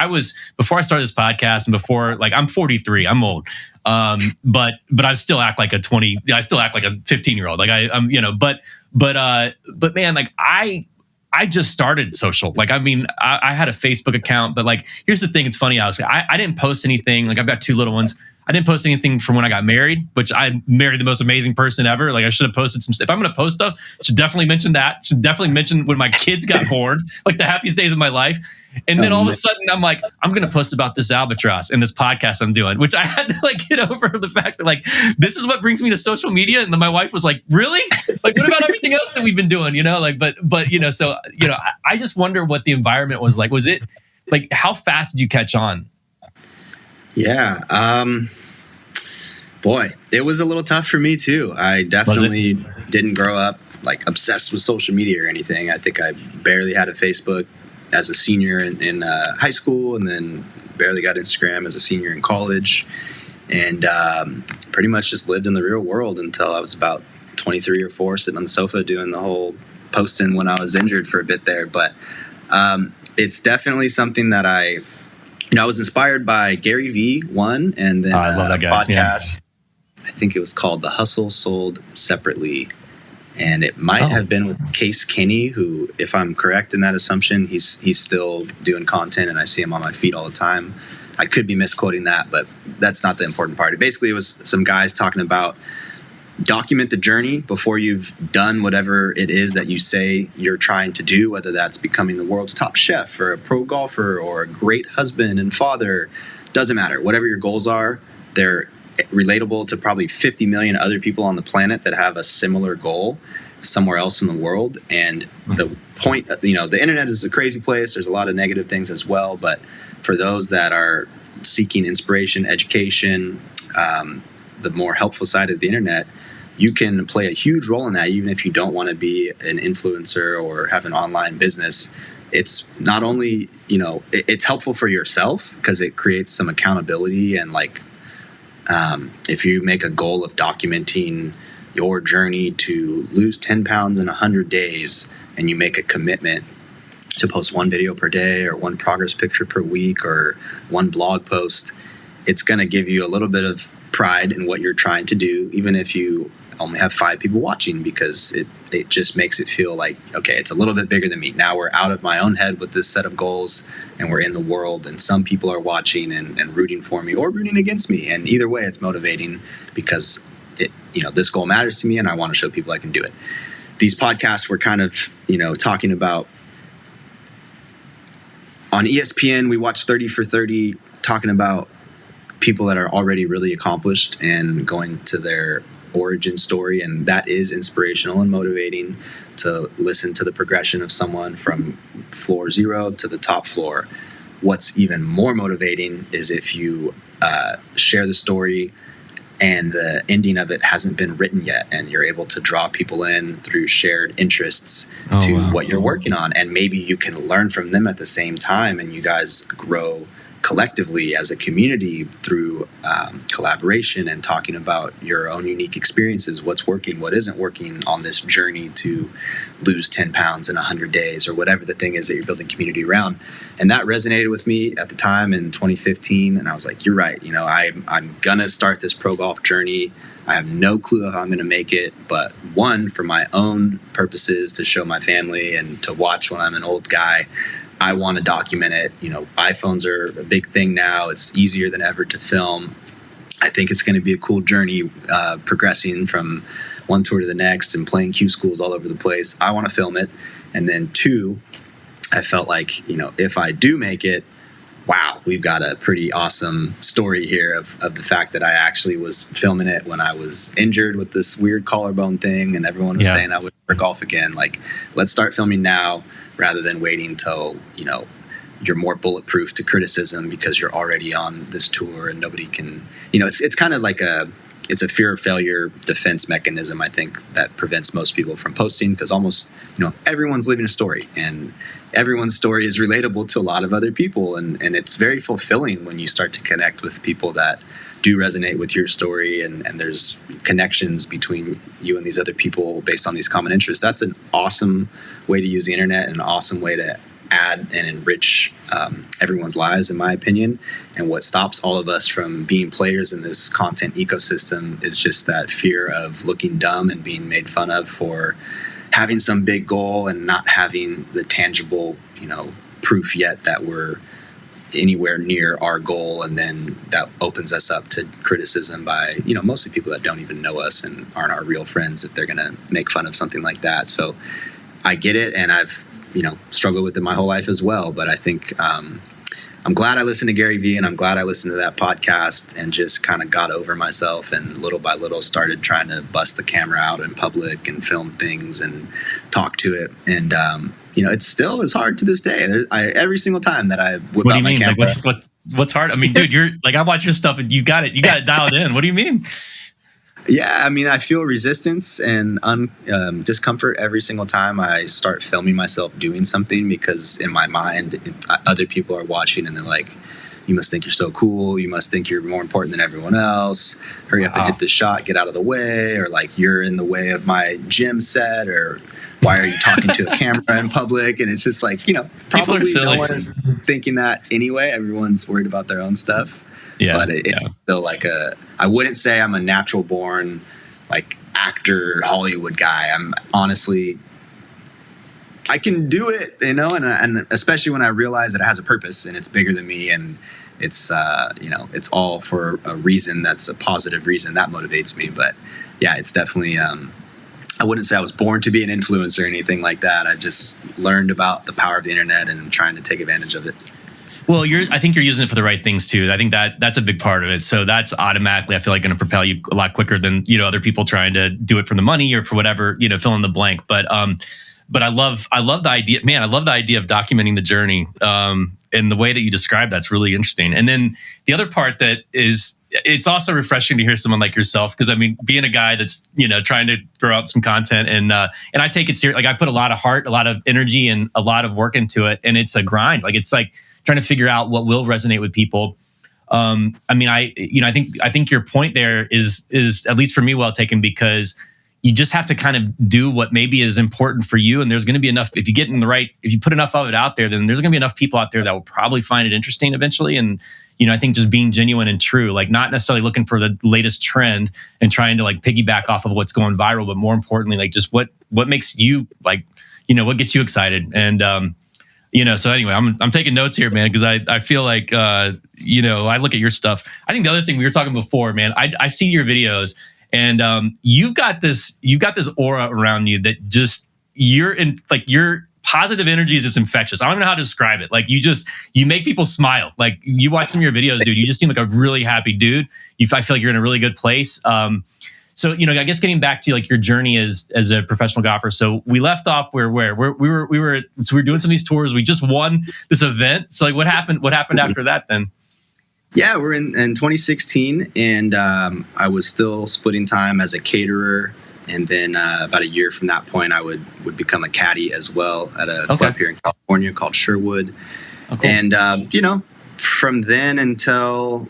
before I started this podcast and before, like, I'm 43, I'm old. But I still act like a 15-year-old. Like I'm, but man, like I just started social. Like, I mean, I had a Facebook account, but like, here's the thing. It's funny. I didn't post anything. Like, I've got 2 little ones. I didn't post anything from when I got married, which I married the most amazing person ever. Like, I should have posted some stuff. If I'm going to post stuff, should definitely mention that. Should definitely mention when my kids got born, like the happiest days of my life. And then all of a sudden I'm like, I'm going to post about this Albatross and this podcast I'm doing, which I had to like get over the fact that like, this is what brings me to social media. And then my wife was like, really? Like, what about everything else that we've been doing? Like, but so, I just wonder what the environment was like. Was it like, how fast did you catch on? Yeah. Boy, it was a little tough for me too. I definitely didn't grow up like obsessed with social media or anything. I think I barely had a Facebook as a senior in high school, and then barely got Instagram as a senior in college, and pretty much just lived in the real world until I was about 23 or 4, sitting on the sofa doing the whole posting when I was injured for a bit there. But it's definitely something that I was inspired by Gary Vee, one, and then I love that guy. Podcast. Yeah. I think it was called The Hustle Sold Separately. And it might have been with Case Kinney, who, if I'm correct in that assumption, he's still doing content, and I see him on my feed all the time. I could be misquoting that, but that's not the important part. Basically, it was some guys talking about document the journey before you've done whatever it is that you say you're trying to do, whether that's becoming the world's top chef or a pro golfer or a great husband and father. Doesn't matter. Whatever your goals are, they're relatable to probably 50 million other people on the planet that have a similar goal somewhere else in the world. And the point, the internet is a crazy place. There's a lot of negative things as well. But for those that are seeking inspiration, education, the more helpful side of the internet, you can play a huge role in that, even if you don't want to be an influencer or have an online business. It's not only, it's helpful for yourself because it creates some accountability, and like, if you make a goal of documenting your journey to lose 10 pounds in 100 days, and you make a commitment to post 1 video per day or 1 progress picture per week or 1 blog post, it's going to give you a little bit of pride in what you're trying to do, even if you only have 5 people watching, because it just makes it feel like, okay, it's a little bit bigger than me. Now we're out of my own head with this set of goals, and we're in the world, and some people are watching and rooting for me or rooting against me. And either way, it's motivating because this goal matters to me, and I want to show people I can do it. these podcasts were kind of, talking about, on ESPN, we watched 30 for 30, talking about people that are already really accomplished and going to their origin story. And that is inspirational and motivating to listen to the progression of someone from floor 0 to the top floor. What's even more motivating is if you share the story and the ending of it hasn't been written yet, and you're able to draw people in through shared interests what you're working on. And maybe you can learn from them at the same time, and you guys grow collectively as a community through collaboration and talking about your own unique experiences, what's working, what isn't working on this journey to lose 10 pounds in 100 days, or whatever the thing is that you're building community around. And that resonated with me at the time in 2015. And I was like, you're right. I'm going to start this pro golf journey. I have no clue how I'm going to make it, but one, for my own purposes, to show my family and to watch when I'm an old guy, I want to document it. iPhones are a big thing now. It's easier than ever to film. I think it's going to be a cool journey, progressing from one tour to the next and playing Q schools all over the place. I want to film it. And then 2, I felt like, if I do make it, wow, we've got a pretty awesome story here of the fact that I actually was filming it when I was injured with this weird collarbone thing, and everyone was saying I would never golf again. Like, let's start filming now rather than waiting till, you're more bulletproof to criticism because you're already on this tour and nobody can, it's kind of like it's a fear of failure defense mechanism, I think, that prevents most people from posting, because almost, everyone's living a story, and everyone's story is relatable to a lot of other people. And it's very fulfilling when you start to connect with people that do resonate with your story, and there's connections between you and these other people based on these common interests. That's an awesome way to use the internet, and an awesome way to add and enrich everyone's lives, in my opinion. And what stops all of us from being players in this content ecosystem is just that fear of looking dumb and being made fun of for having some big goal and not having the tangible, proof yet that we're anywhere near our goal. And then that opens us up to criticism by, mostly people that don't even know us and aren't our real friends, if they're going to make fun of something like that. So I get it. And I've, struggled with it my whole life as well. But I think I'm glad I listened to Gary Vee, and I'm glad I listened to that podcast and just kind of got over myself, and little by little started trying to bust the camera out in public and film things and talk to it. And, it still is hard to this day. Every single time that I whip out my camera. Like, what's hard? I mean, dude, you're like, I watch your stuff and you got it dialed in. What do you mean? Yeah, I mean, I feel resistance and discomfort every single time I start filming myself doing something, because in my mind, other people are watching and they're like, you must think you're so cool. You must think you're more important than everyone else. Hurry up and hit this shot, get out of the way. Or like, you're in the way of my gym set, or why are you talking to a camera in public? And it's just like, probably no one's thinking that anyway. Everyone's worried about their own stuff. Yeah, but it's still like I wouldn't say I'm a natural born like actor Hollywood guy. I'm honestly, I can do it, and especially when I realize that it has a purpose and it's bigger than me, and it's it's all for a reason that's a positive reason that motivates me. But yeah, it's definitely I wouldn't say I was born to be an influencer or anything like that. I just learned about the power of the internet and trying to take advantage of it. Well, I think you're using it for the right things too. I think that's a big part of it. So that's automatically, I feel like, going to propel you a lot quicker than, other people trying to do it for the money or for whatever, fill in the blank. But I love the idea, man. I love the idea of documenting the journey. And the way that you describe that's really interesting. And then the other part that is, it's also refreshing to hear someone like yourself, because I mean, being a guy that's trying to throw out some content, and I take it serious. Like, I put a lot of heart, a lot of energy, and a lot of work into it, and it's a grind. Like, it's like trying to figure out what will resonate with people. I mean, I think your point there is at least for me well taken, because you just have to kind of do what maybe is important for you. And there's going to be enough, if you put enough of it out there, then there's going to be enough people out there that will probably find it interesting eventually. And, I think just being genuine and true, like not necessarily looking for the latest trend and trying to like piggyback off of what's going viral, but more importantly, like just what makes you like, what gets you excited. And, so anyway, I'm taking notes here, man, because I feel like, I look at your stuff. I think the other thing we were talking before, man, I see your videos, And you've got this aura around you that just you're in like your positive energy is just infectious. I don't even know how to describe it. Like you make people smile. Like you watch some of your videos, dude. You just seem like a really happy dude. I feel like you're in a really good place. So, I guess getting back to like your journey as a professional golfer. So we left off where we were doing some of these tours. We just won this event. So like what happened after that then? Yeah, we're in 2016 and I was still splitting time as a caterer. And then about a year from that point, I would become a caddy as well at a club here in California called Sherwood. Oh, cool. And, from then until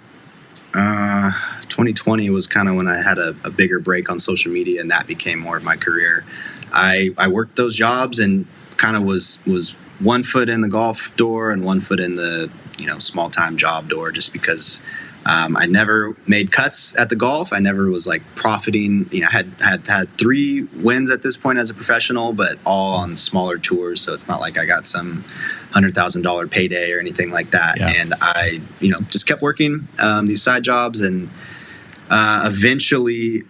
2020 was kind of when I had a bigger break on social media, and that became more of my career. I worked those jobs and kind of was one foot in the golf door and one foot in the small time job door, just because I never made cuts at the golf. I never was like profiting. I had 3 wins at this point as a professional, but all on smaller tours. So it's not like I got some $100,000 payday or anything like that. Yeah. And I, just kept working these side jobs, and eventually,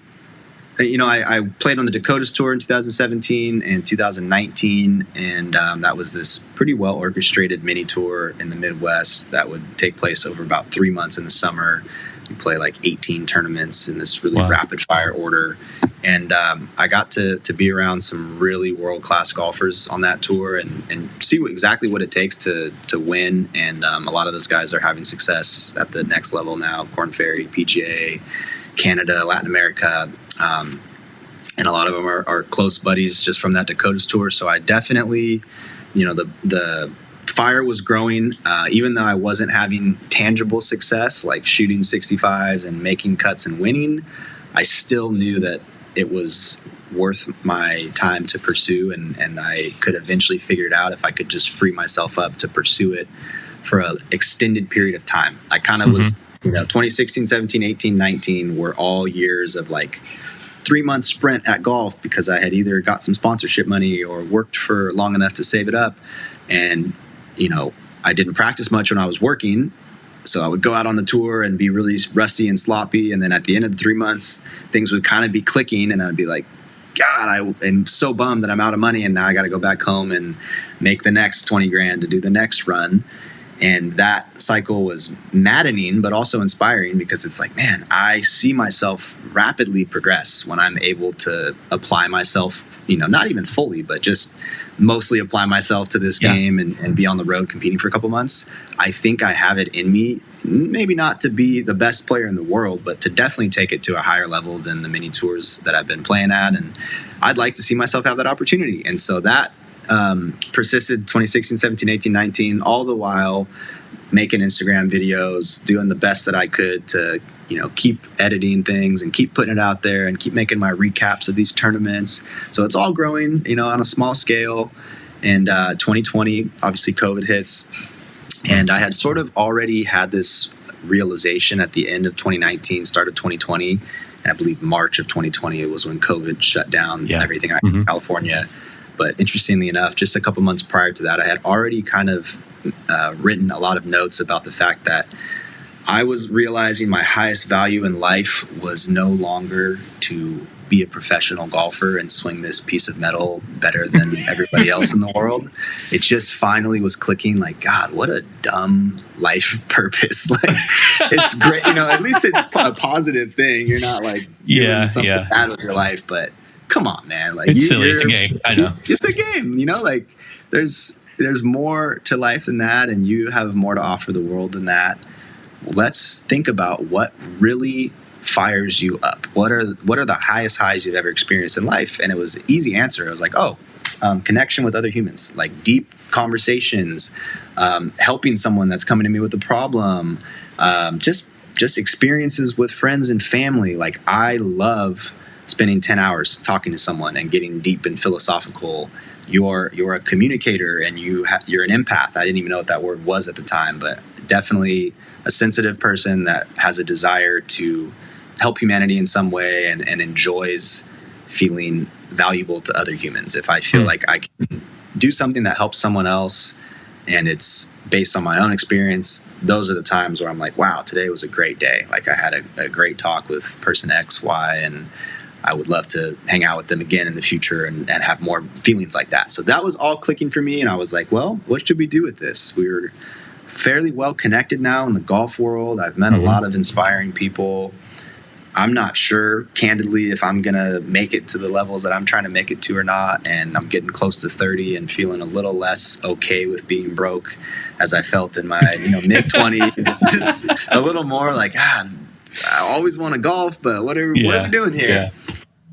I played on the Dakota Tour in 2017 and 2019, and that was this pretty well orchestrated mini tour in the Midwest that would take place over about 3 months in the summer. You play like 18 tournaments in this really rapid fire order, and I got to be around some really world class golfers on that tour and see exactly what it takes to win. And a lot of those guys are having success at the next level now: Korn Ferry, PGA, Canada, Latin America. And a lot of them are close buddies just from that Dakota's tour. So I definitely, the fire was growing, even though I wasn't having tangible success like shooting 65s and making cuts and winning. I still knew that it was worth my time to pursue, and I could eventually figure it out if I could just free myself up to pursue it for an extended period of time. I kind of was, 2016, 17, 18, 19 were all years of like 3-month sprint at golf, because I had either got some sponsorship money or worked for long enough to save it up. And, I didn't practice much when I was working. So I would go out on the tour and be really rusty and sloppy. And then at the end of the 3 months, things would kind of be clicking. And I'd be like, God, I am so bummed that I'm out of money. And now I got to go back home and make the next 20 grand to do the next run. And that cycle was maddening, but also inspiring, because it's like, man, I see myself rapidly progress when I'm able to apply myself, not even fully, but just mostly apply myself to this game and be on the road competing for a couple months. I think I have it in me, maybe not to be the best player in the world, but to definitely take it to a higher level than the mini tours that I've been playing at. And I'd like to see myself have that opportunity. And so that persisted 2016, 17, 18, 19, all the while making Instagram videos, doing the best that I could to, keep editing things and keep putting it out there and keep making my recaps of these tournaments. So it's all growing, on a small scale. And 2020, obviously COVID hits. And I had sort of already had this realization at the end of 2019, start of 2020. And I believe March of 2020 was when COVID shut down everything in California. But interestingly enough, just a couple months prior to that, I had already kind of written a lot of notes about the fact that I was realizing my highest value in life was no longer to be a professional golfer and swing this piece of metal better than everybody else in the world. It just finally was clicking, like, God, what a dumb life purpose. Like, it's great. At least it's a positive thing. You're not like doing something bad with your life, but come on, man. Like, it's silly. It's a game. I know. It's a game, like there's more to life than that, and you have more to offer the world than that. Let's think about what really fires you up. What are the highest highs you've ever experienced in life? And it was an easy answer. I was like, connection with other humans, like deep conversations, helping someone that's coming to me with a problem, just experiences with friends and family. Like, I love spending 10 hours talking to someone and getting deep and philosophical. You're a communicator, and you're an empath. I didn't even know what that word was at the time, but definitely a sensitive person that has a desire to help humanity in some way and enjoys feeling valuable to other humans. If I feel like I can do something that helps someone else and it's based on my own experience, those are the times where I'm like, wow, today was a great day. Like I had a great talk with person X, Y, and I would love to hang out with them again in the future and have more feelings like that. So that was all clicking for me. And I was like, well, what should we do with this? We're fairly well connected now in the golf world. I've met a lot of inspiring people. I'm not sure, candidly, if I'm going to make it to the levels that I'm trying to make it to or not. And I'm getting close to 30 and feeling a little less okay with being broke as I felt in my mid 20s. Just a little more like, I always want to golf, but what are we doing here? Yeah.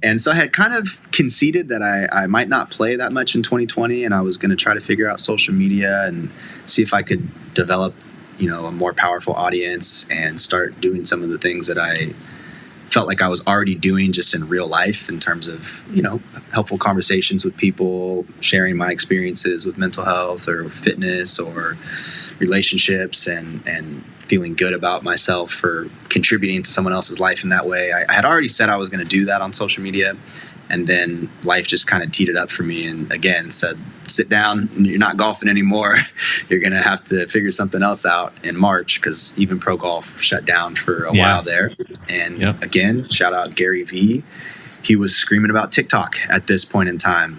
And so I had kind of conceded that I might not play that much in 2020, and I was going to try to figure out social media and see if I could develop, a more powerful audience and start doing some of the things that I felt like I was already doing just in real life in terms of, helpful conversations with people, sharing my experiences with mental health or fitness or relationships and feeling good about myself for contributing to someone else's life in that way. I had already said I was going to do that on social media, and then life just kind of teed it up for me and again said, sit down, you're not golfing anymore. You're going to have to figure something else out in March, because even pro golf shut down for a while there. And again, shout out Gary V. He was screaming about TikTok at this point in time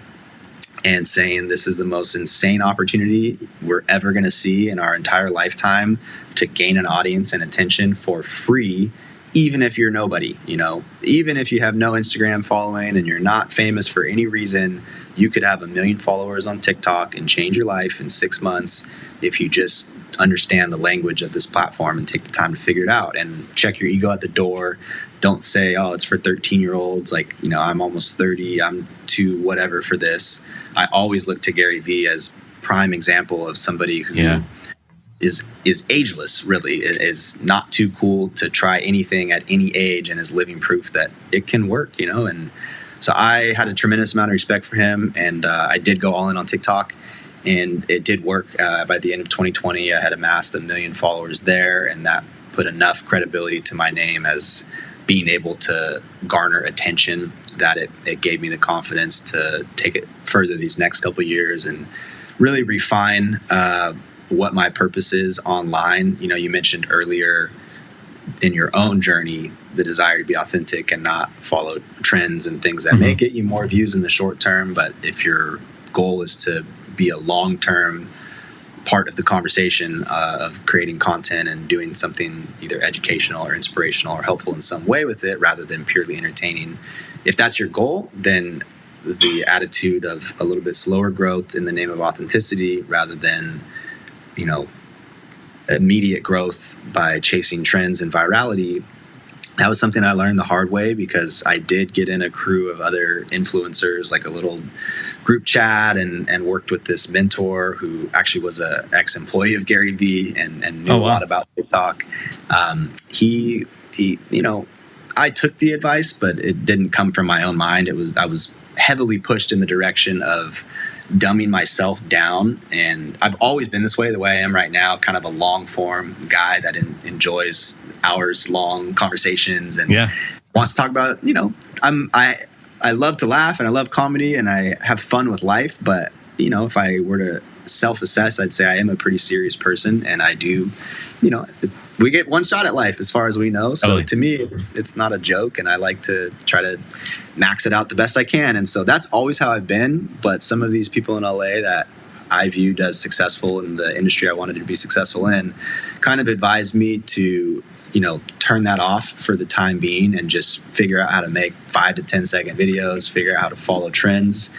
and saying this is the most insane opportunity we're ever going to see in our entire lifetime to gain an audience and attention for free, even if you're nobody, even if you have no Instagram following and you're not famous for any reason. You could have 1 million followers on TikTok and change your life in 6 months if you just understand the language of this platform and take the time to figure it out and check your ego at the door. Don't say, oh, it's for 13-year-olds. Like, I'm almost 30. I'm too whatever for this. I always look to Gary V as prime example of somebody who is ageless, really, is not too cool to try anything at any age and is living proof that it can work, and so I had a tremendous amount of respect for him, and I did go all in on TikTok, and it did work. By the end of 2020, I had amassed 1 million followers there, and that put enough credibility to my name as being able to garner attention that it gave me the confidence to take it further these next couple of years and really refine what my purpose is online. You mentioned earlier in your own journey the desire to be authentic and not follow trends and things that may get you more views in the short term. But if your goal is to be a long-term part of the conversation of creating content and doing something either educational or inspirational or helpful in some way with it rather than purely entertaining, if that's your goal, then the attitude of a little bit slower growth in the name of authenticity rather than immediate growth by chasing trends and virality, that was something I learned the hard way, because I did get in a crew of other influencers, like a little group chat, and worked with this mentor who actually was an ex-employee of Gary V and knew a lot about TikTok. He I took the advice, but it didn't come from my own mind. I was heavily pushed in the direction of dumbing myself down, and I've always been this way, the way I am right now, kind of a long form guy that enjoys hours long conversations and wants to talk about, I love to laugh and I love comedy and I have fun with life, but if I were to self-assess, I'd say I am a pretty serious person, and I do, we get one shot at life as far as we know. So to me, it's not a joke, and I like to try to max it out the best I can. And so that's always how I've been. But some of these people in LA that I viewed as successful in the industry I wanted to be successful in kind of advised me to, turn that off for the time being and just figure out how to make 5 to 10 second videos, figure out how to follow trends.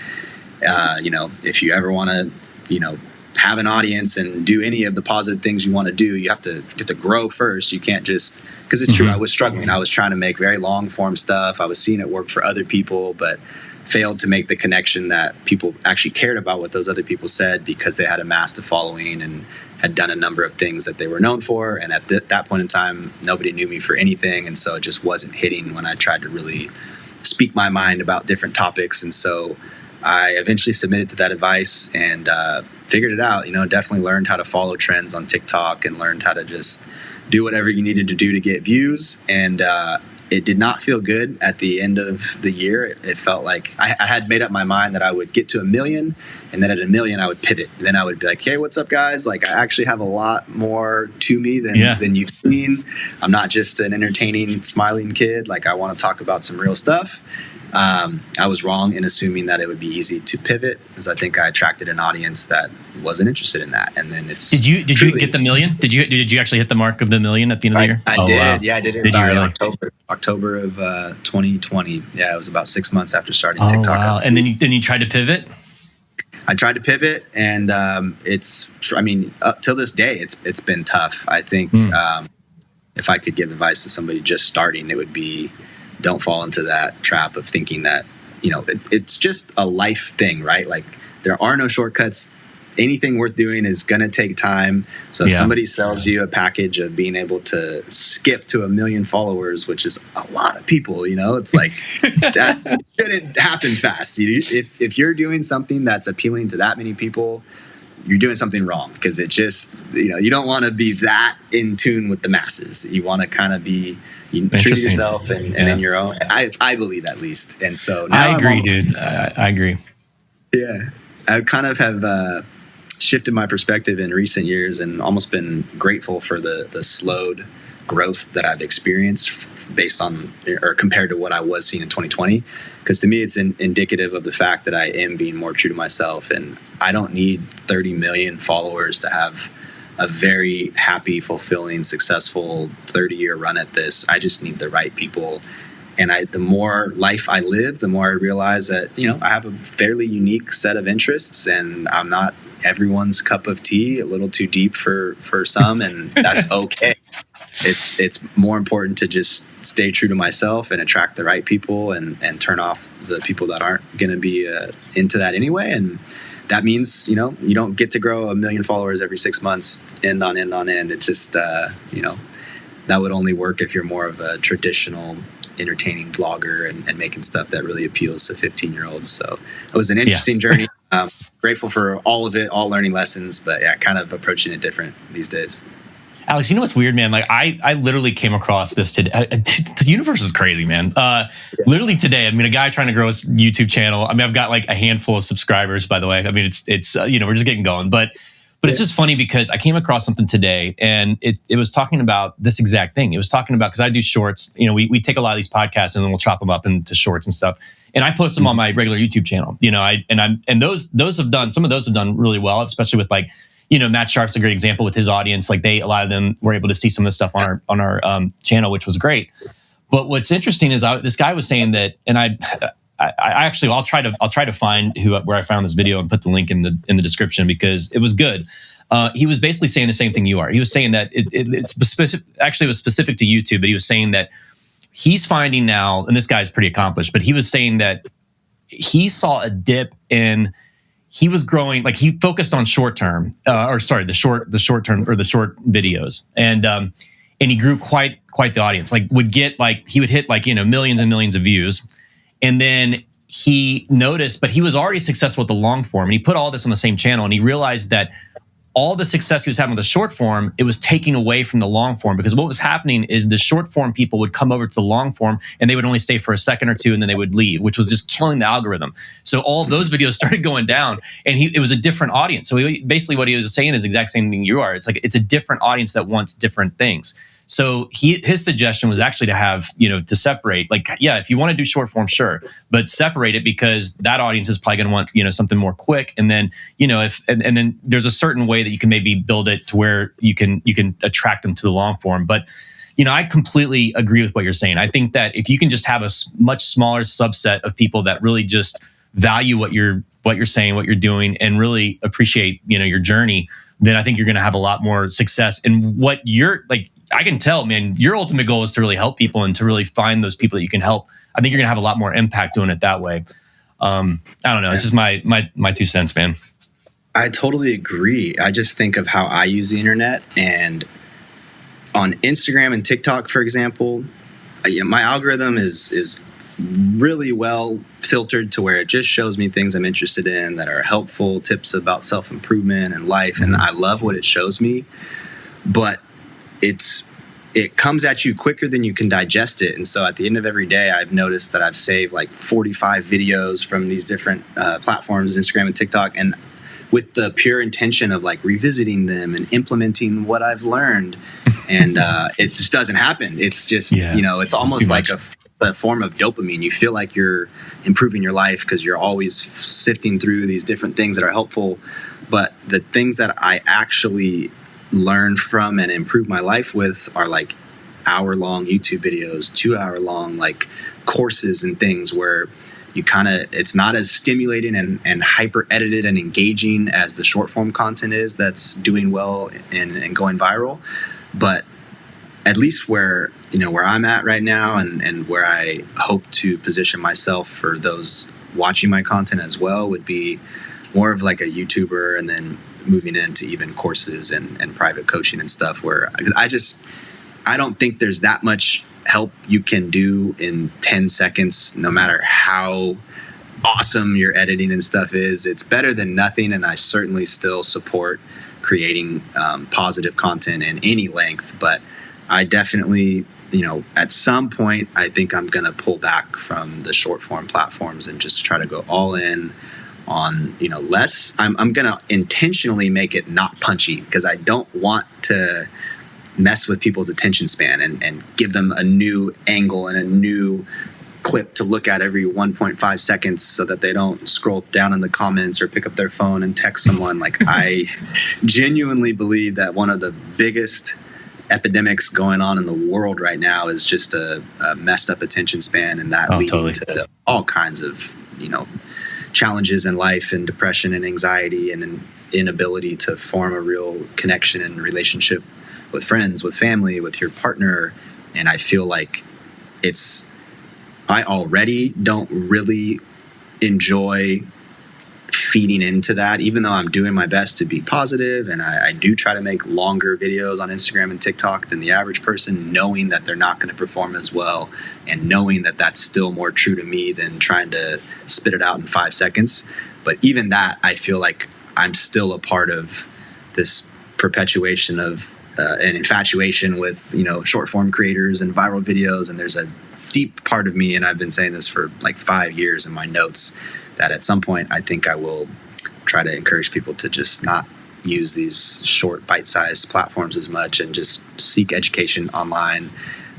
If you ever want to, have an audience and do any of the positive things you want to do, you have to get to grow first. You can't just, because it's true, I was struggling. I was trying to make very long form stuff. I was seeing it work for other people, but failed to make the connection that people actually cared about what those other people said, because they had amassed a following and had done a number of things that they were known for. And at that point in time, nobody knew me for anything. And so it just wasn't hitting when I tried to really speak my mind about different topics. And so I eventually submitted to that advice and figured it out. Definitely learned how to follow trends on TikTok and learned how to just do whatever you needed to do to get views. And it did not feel good at the end of the year. It felt like I had made up my mind that I would get to 1 million, and then at 1 million I would pivot. Then I would be like, hey, what's up, guys? Like, I actually have a lot more to me than you've seen. I'm not just an entertaining, smiling kid. Like, I want to talk about some real stuff. I was wrong in assuming that it would be easy to pivot, because I think I attracted an audience that wasn't interested in that. And then it's did you get the 1 million? Did you actually hit the mark of the 1 million at the end of the year? I did. Wow. Yeah, I did it by really? October of 2020. Yeah, it was about 6 months after starting TikTok. Wow. And then you tried to pivot? I tried to pivot, and up till this day, it's been tough. I think if I could give advice to somebody just starting, it would be, don't fall into that trap of thinking that, it's just a life thing, right? Like, there are no shortcuts. Anything worth doing is going to take time. So if somebody sells you a package of being able to skip to 1 million followers, which is a lot of people, it's like that shouldn't happen fast. If you're doing something that's appealing to that many people, you're doing something wrong, because it just, you don't want to be that in tune with the masses. You want to kind of be, treat yourself and in your own. I believe, at least. And so now I agree, dude. I agree. Yeah. I kind of have shifted my perspective in recent years, and almost been grateful for the slowed growth that I've experienced based on, or compared to what I was seeing in 2020. Because to me, it's indicative of the fact that I am being more true to myself, and I don't need 30 million followers to have a very happy, fulfilling, successful 30-year run at this. I just need the right people. And the more life I live, the more I realize that, I have a fairly unique set of interests, and I'm not everyone's cup of tea, a little too deep for some, and that's okay. It's more important to just stay true to myself and attract the right people, and turn off the people that aren't going to be into that anyway. And that means, you don't get to grow 1 million followers every 6 months, end on end. It's just, that would only work if you're more of a traditional entertaining blogger and making stuff that really appeals to 15-year-olds. So it was an interesting journey. Grateful for all of it, all learning lessons, but kind of approaching it different these days. Alex, you know what's weird, man? Like, I literally came across this today. The universe is crazy, man. Literally today, a guy trying to grow his YouTube channel. I've got like a handful of subscribers, by the way. It's we're just getting going, but it's just funny because I came across something today, and it was talking about this exact thing. It was talking about, because I do shorts. We take a lot of these podcasts and then we'll chop them up into shorts and stuff. And I post them on my regular YouTube channel. Those have done, some of those have done really well, especially with like, Matt Sharp's a great example with his audience. Like, a lot of them were able to see some of the stuff on our channel, which was great. But what's interesting is this guy was saying that, and I actually, I'll try to find where I found this video and put the link in the description, because it was good. He was basically saying the same thing you are. He was saying that it's specific. Actually, it was specific to YouTube, but he was saying that he's finding now, and this guy's pretty accomplished, but he was saying that he saw a dip in. He was growing, like, he focused on the short term or the short videos, and he grew quite the audience. Like, he would hit millions and millions of views, and then he noticed, but he was already successful with the long form, and he put all this on the same channel, and he realized that all the success he was having with the short form, it was taking away from the long form, because what was happening is the short form people would come over to the long form and they would only stay for a second or two and then they would leave, which was just killing the algorithm. So all of those videos started going down, and it was a different audience. So basically what he was saying is the exact same thing you are. It's like, it's a different audience that wants different things. So his suggestion was actually to have, to separate, like, if you want to do short form, sure, but separate it, because that audience is probably going to want, something more quick. And then, and then there's a certain way that you can maybe build it to where you can attract them to the long form. But, I completely agree with what you're saying. I think that if you can just have a much smaller subset of people that really just value what you're saying, what you're doing, and really appreciate, your journey, then I think you're going to have a lot more success. And what you're like, I can tell, man, your ultimate goal is to really help people and to really find those people that you can help. I think you're going to have a lot more impact doing it that way. I don't know. It's just my 2 cents, man. I totally agree. I just think of how I use the internet, and on Instagram and TikTok, for example, my algorithm is really well filtered to where it just shows me things I'm interested in that are helpful, tips about self-improvement and life. And I love what it shows me, but it's it comes at you quicker than you can digest it. And so at the end of every day, I've noticed that I've saved like 45 videos from these different platforms, Instagram and TikTok, and with the pure intention of like revisiting them and implementing what I've learned. And it just doesn't happen. It's just, it's almost like a form of dopamine. You feel like you're improving your life because you're always sifting through these different things that are helpful. But the things that I actually learn from and improve my life with are like hour-long YouTube videos, 2-hour-long like courses and things where you it's not as stimulating and hyper edited and engaging as the short form content is that's doing well and going viral. But at least where I'm at right now and where I hope to position myself for those watching my content as well would be more of like a YouTuber, and then moving into even courses and private coaching and stuff, where I don't think there's that much help you can do in 10 seconds, no matter how awesome your editing and stuff is. It's better than nothing, and I certainly still support creating positive content in any length. But I definitely, at some point, I think I'm going to pull back from the short form platforms and just try to go all in on, less. I'm going to intentionally make it not punchy, because I don't want to mess with people's attention span and give them a new angle and a new clip to look at every 1.5 seconds so that they don't scroll down in the comments or pick up their phone and text someone. Like, I genuinely believe that one of the biggest epidemics going on in the world right now is just a messed up attention span, and that leading to all kinds of, challenges in life, and depression and anxiety, and an inability to form a real connection and relationship with friends, with family, with your partner. And I feel like I already don't really enjoy feeding into that, even though I'm doing my best to be positive, and I do try to make longer videos on Instagram and TikTok than the average person, knowing that they're not going to perform as well, and knowing that that's still more true to me than trying to spit it out in 5 seconds. But even that, I feel like I'm still a part of this perpetuation of an infatuation with, short form creators and viral videos. And there's a deep part of me, and I've been saying this for like 5 years in my notes, that at some point I think I will try to encourage people to just not use these short bite-sized platforms as much, and just seek education online,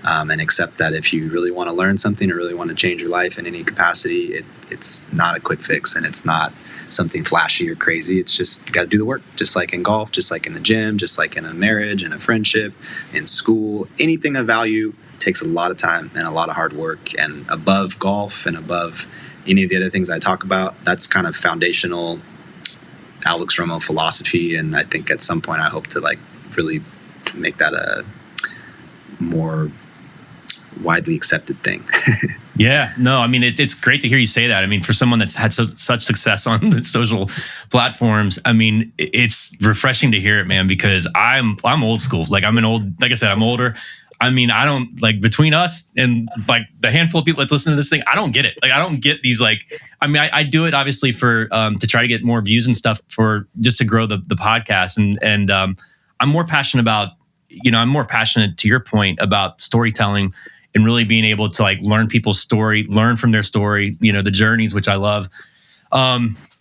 and accept that if you really want to learn something or really want to change your life in any capacity, it's not a quick fix, and it's not something flashy or crazy. It's just, you got to do the work, just like in golf, just like in the gym, just like in a marriage and a friendship, in school. Anything of value takes a lot of time and a lot of hard work. And above golf and above any of the other things I talk about, that's kind of foundational Alex Romo philosophy. And I think at some point I hope to like really make that a more widely accepted thing. Yeah, no, I mean, it's great to hear you say that. I mean, for someone that's had such success on the social platforms, I mean, it's refreshing to hear it, man, because I'm old school. Like, like I said, I'm older. I mean, I don't, like, between us and like the handful of people that's listening to this thing, I don't get it. Like, I don't get these, like, I mean, I do it obviously for, to try to get more views and stuff, for just to grow the podcast. And I'm more passionate about, I'm more passionate, to your point, about storytelling and really being able to like learn people's story, learn from their story, the journeys, which I love.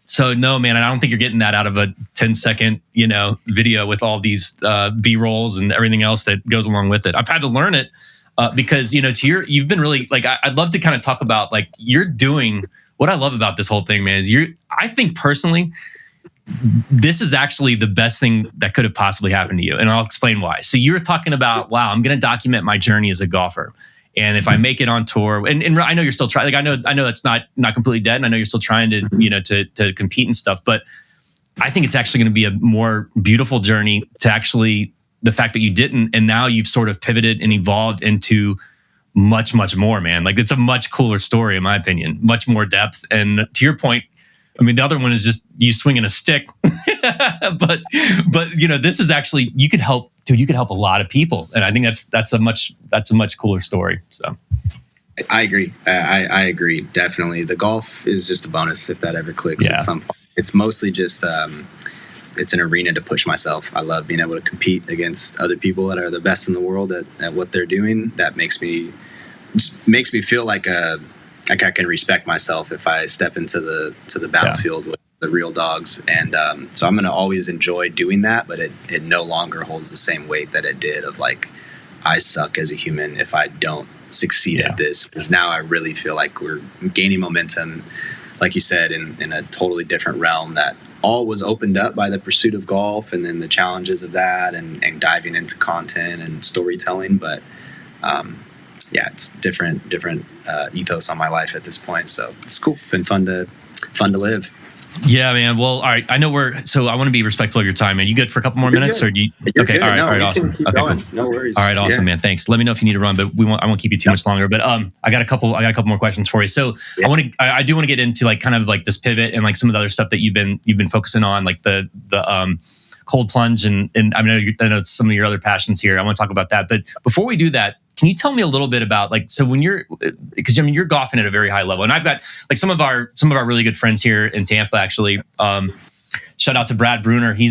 So no, man, I don't think you're getting that out of a 10-second, video with all these B-rolls and everything else that goes along with it. I've had to learn it because, you've been really like, I'd love to kind of talk about like, you're doing what I love about this whole thing, man, is I think personally, this is actually the best thing that could have possibly happened to you. And I'll explain why. So you were talking about, wow, I'm going to document my journey as a golfer. And if I make it on tour, and I know you're still trying, like, I know that's not completely dead. And I know you're still trying to, to compete and stuff, but I think it's actually going to be a more beautiful journey to actually the fact that you didn't. And now you've sort of pivoted and evolved into much, much more, man. Like, it's a much cooler story, in my opinion, much more depth. And to your point, I mean, the other one is just you swinging a stick, but this is actually, you could help a lot of people, and I think that's a much cooler story. So, I agree. I agree, definitely. The golf is just a bonus if that ever clicks at some point. It's mostly just it's an arena to push myself. I love being able to compete against other people that are the best in the world at what they're doing. That makes me feel like I can respect myself if I step into the battlefield with the real dogs. And so I'm going to always enjoy doing that, but it no longer holds the same weight that it did of like, I suck as a human if I don't succeed at this. Because now I really feel like we're gaining momentum, like you said, in a totally different realm that all was opened up by the pursuit of golf and then the challenges of that and diving into content and storytelling. But it's different ethos on my life at this point. So it's cool. Been fun to live. Yeah, man. Well, all right. I know I want to be respectful of your time, man. You good for a couple more minutes, or do you? Okay. All right. No, all right. Awesome. Keep okay. going. Cool. No worries. All right. Awesome, man. Thanks. Let me know if you need to run, but I won't keep you too much longer. But I got a couple more questions for you. So I do want to get into like kind of like this pivot and like some of the other stuff that you've been focusing on, like the cold plunge and I know some of your other passions here. I want to talk about that. But before we do that, can you tell me a little bit about like, so when because I mean you're golfing at a very high level, and I've got like some of our really good friends here in Tampa actually. Shout out to Brad Bruner. I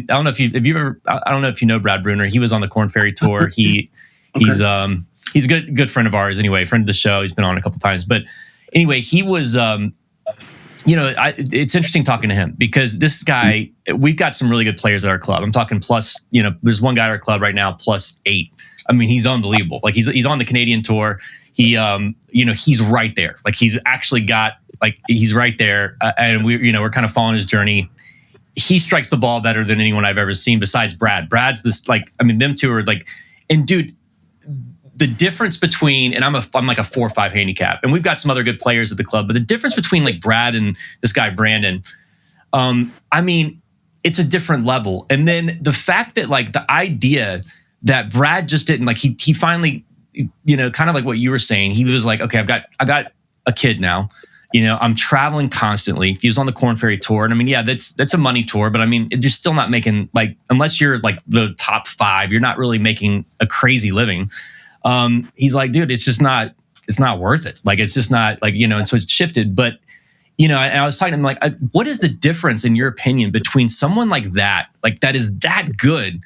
don't know if you know Brad Bruner. He was on the Korn Ferry Tour. He's a good friend of ours anyway, friend of the show. He's been on a couple times, but anyway, he was. It's interesting talking to him because this guy, we've got some really good players at our club. I'm talking plus, there's one guy at our club right now, +8. I mean, he's unbelievable. Like he's on the Canadian tour. He, he's right there. Like he's actually got, like, he's right there. And we're kind of following his journey. He strikes the ball better than anyone I've ever seen besides Brad. Brad's this, like, I mean, them two are like, and dude, the difference between, and I'm like a 4 or 5 handicap, and we've got some other good players at the club, but the difference between like Brad and this guy, Brandon, I mean, it's a different level. And then the fact that like the idea that Brad just didn't like, he finally, kind of like what you were saying, he was like, okay, I got a kid now, I'm traveling constantly. He was on the Korn Ferry Tour. And I mean, yeah, that's a money tour, but I mean, you're still not making like, unless you're like the top 5, you're not really making a crazy living. He's like, dude, it's not worth it. Like, it's just not like, and so it's shifted. But, and I was talking to him like, what is the difference in your opinion between someone like that is that good,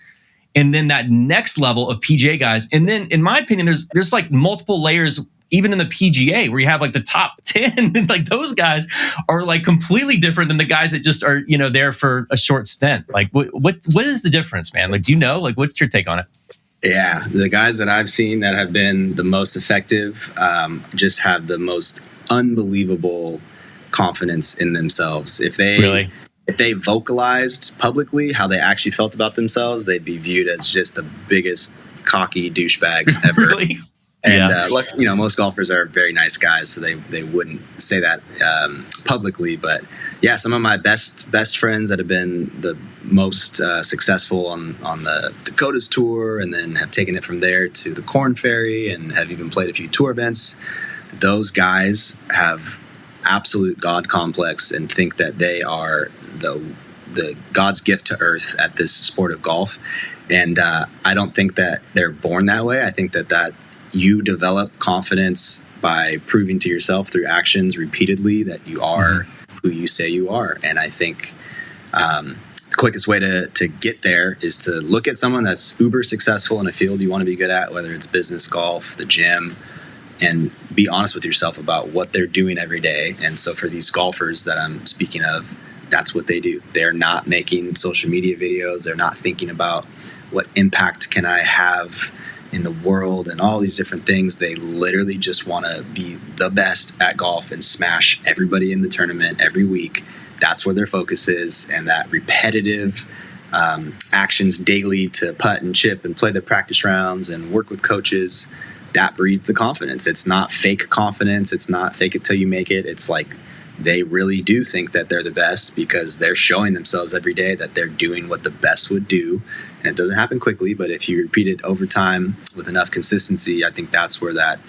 and then that next level of PGA guys? And then in my opinion, there's like multiple layers, even in the PGA, where you have like the top 10, and like those guys are like completely different than the guys that just are, there for a short stint. Like what is the difference, man? Like, do you know, like, what's your take on it? Yeah, the guys that I've seen that have been the most effective just have the most unbelievable confidence in themselves. If they vocalized publicly how they actually felt about themselves, they'd be viewed as just the biggest cocky douchebags ever. Really? And most golfers are very nice guys, so they wouldn't say that publicly. But yeah, some of my best friends that have been the most successful on the Dakota Tour, and then have taken it from there to the Korn Ferry, and have even played a few tour events. Those guys have absolute God complex and think that they are the God's gift to earth at this sport of golf. And I don't think that they're born that way. I think that you develop confidence by proving to yourself through actions repeatedly that you are who you say you are. And I think the quickest way to get there is to look at someone that's uber successful in a field you want to be good at, whether it's business, golf, the gym, and be honest with yourself about what they're doing every day. And so for these golfers that I'm speaking of, that's what they do. They're not making social media videos. They're not thinking about what impact can I have in the world and all these different things. They literally just want to be the best at golf and smash everybody in the tournament every week. That's where their focus is, and that repetitive actions daily to putt and chip and play the practice rounds and work with coaches, that breeds the confidence. It's not fake confidence. It's not fake it till you make it. It's like they really do think that they're the best because they're showing themselves every day that they're doing what the best would do. And it doesn't happen quickly, but if you repeat it over time with enough consistency, I think that's where that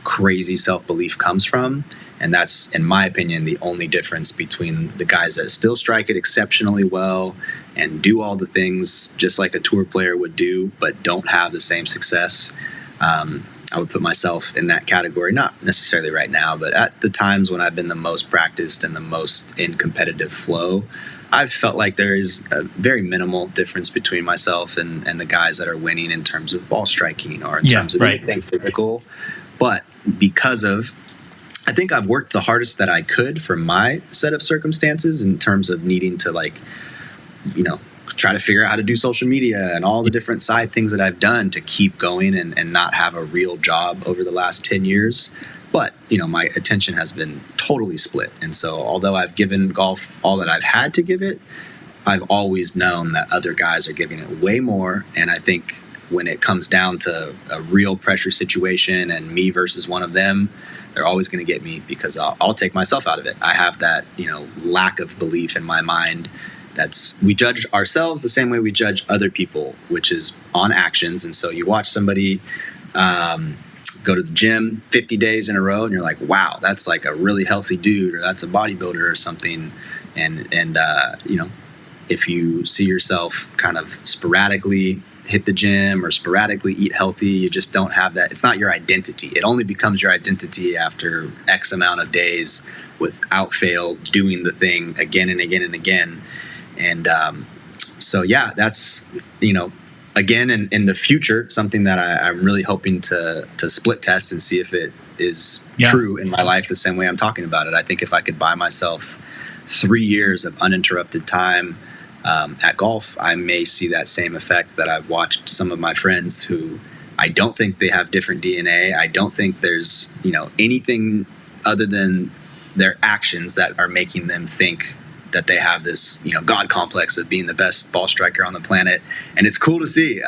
crazy self-belief comes from. And that's, in my opinion, the only difference between the guys that still strike it exceptionally well and do all the things just like a tour player would do, but don't have the same success. I would put myself in that category, not necessarily right now, but at the times when I've been the most practiced and the most in competitive flow, I've felt like there is a very minimal difference between myself and the guys that are winning in terms of ball striking or in terms of anything physical. But because of, I think I've worked the hardest that I could for my set of circumstances in terms of needing to, like, you know, try to figure out how to do social media and all the different side things that I've done to keep going and not have a real job over the last 10 years. But, you know, my attention has been totally split. And so although I've given golf all that I've had to give it, I've always known that other guys are giving it way more. And I think when it comes down to a real pressure situation and me versus one of them, they're always going to get me because I'll take myself out of it. I have that, you know, lack of belief in my mind. We judge ourselves the same way we judge other people, which is on actions. And so you watch somebody go to the gym 50 days in a row and you're like, wow, that's like a really healthy dude, or that's a bodybuilder or something. And you know, if you see yourself kind of sporadically hit the gym or sporadically eat healthy, you just don't have that. It's not your identity. It only becomes your identity after X amount of days without fail doing the thing again and again and again. And so, yeah, that's, you know, again, in the future, something that I'm really hoping to split test and see if it is true in my life the same way I'm talking about it. I think if I could buy myself 3 years of uninterrupted time at golf, I may see that same effect that I've watched some of my friends who I don't think they have different DNA. I don't think there's, you know, anything other than their actions that are making them think that they have this, you know, God complex of being the best ball striker on the planet. And it's cool to see.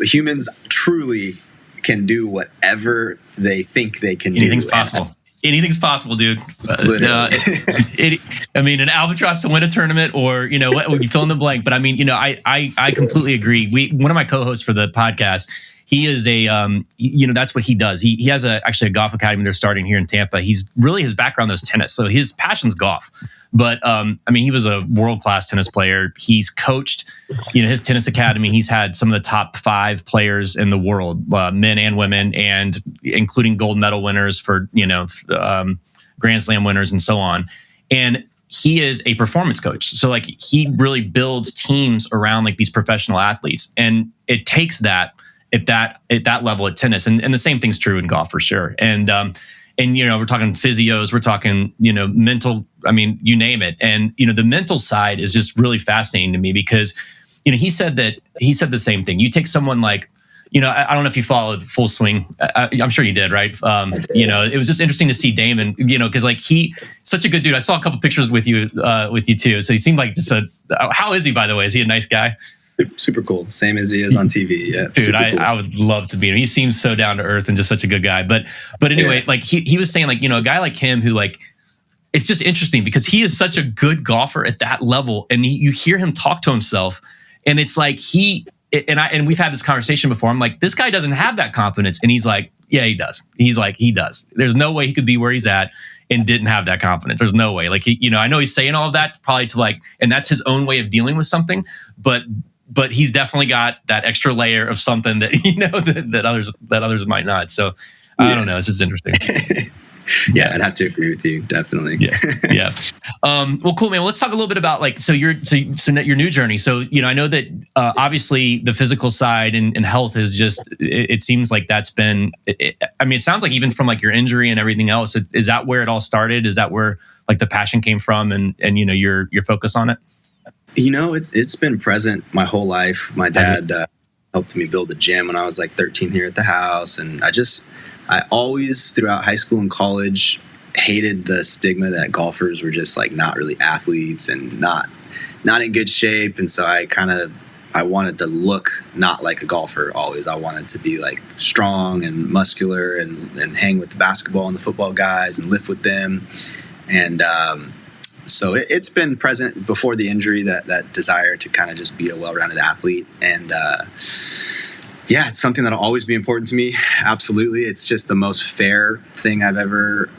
Humans truly can do whatever they think they can do. Anything's possible. Anything's possible, dude. I mean, an Albatross to win a tournament, or, you know, you fill in the blank. But I mean, you know, I completely agree. One of my co-hosts for the podcast, he is you know, that's what he does. He has actually a golf academy they're starting here in Tampa. He's really, his background though is tennis. So his passion's golf. But I mean, he was a world-class tennis player. He's coached, you know, his tennis academy. He's had some of the top 5 players in the world, men and women, and including gold medal winners for, you know, Grand Slam winners and so on. And he is a performance coach. So like he really builds teams around like these professional athletes. And it takes that at that level at tennis. And the same thing's true in golf for sure. And you know, we're talking physios, we're talking, you know, mental, I mean, you name it. And, you know, the mental side is just really fascinating to me because, you know, he said the same thing. You take someone like, you know, I don't know if you followed Full Swing. I'm sure you did, right? You know, it was just interesting to see Damon, you know, because like such a good dude. I saw a couple pictures with you too. So he seemed like just how is he, by the way? Is he a nice guy? Super cool. Same as he is on TV. Yeah, dude, cool. I would love to meet him. He seems so down to earth and just such a good guy. But anyway, like he was saying, like, you know, a guy like him who, like, it's just interesting because he is such a good golfer at that level, and you hear him talk to himself, and it's like and we've had this conversation before. I'm like, this guy doesn't have that confidence, and he's like, yeah, he does. He's like, he does. There's no way he could be where he's at and didn't have that confidence. There's no way. Like, you know, I know he's saying all of that probably to, like, and that's his own way of dealing with something, but he's definitely got that extra layer of something that, you know, that others might not. So I don't know. It's just interesting. Yeah, I'd have to agree with you. Definitely. Yeah. Well, cool, man. Well, let's talk a little bit about, like, so your new journey. So, you know, I know that obviously the physical side and health is just, it seems like that's been, I mean, it sounds like even from like your injury and everything else, is that where it all started? Is that where like the passion came from and you know, your focus on it? You know, it's been present my whole life. My dad helped me build a gym when I was like 13 here at the house. And I always, throughout high school and college, hated the stigma that golfers were just like not really athletes and not in good shape. And so I wanted to look not like a golfer always. I wanted to be like strong and muscular and hang with the basketball and the football guys and lift with them. And so it's been present before the injury, that desire to kind of just be a well-rounded athlete. And yeah, it's something that'll always be important to me. Absolutely. It's just the most fair thing I've ever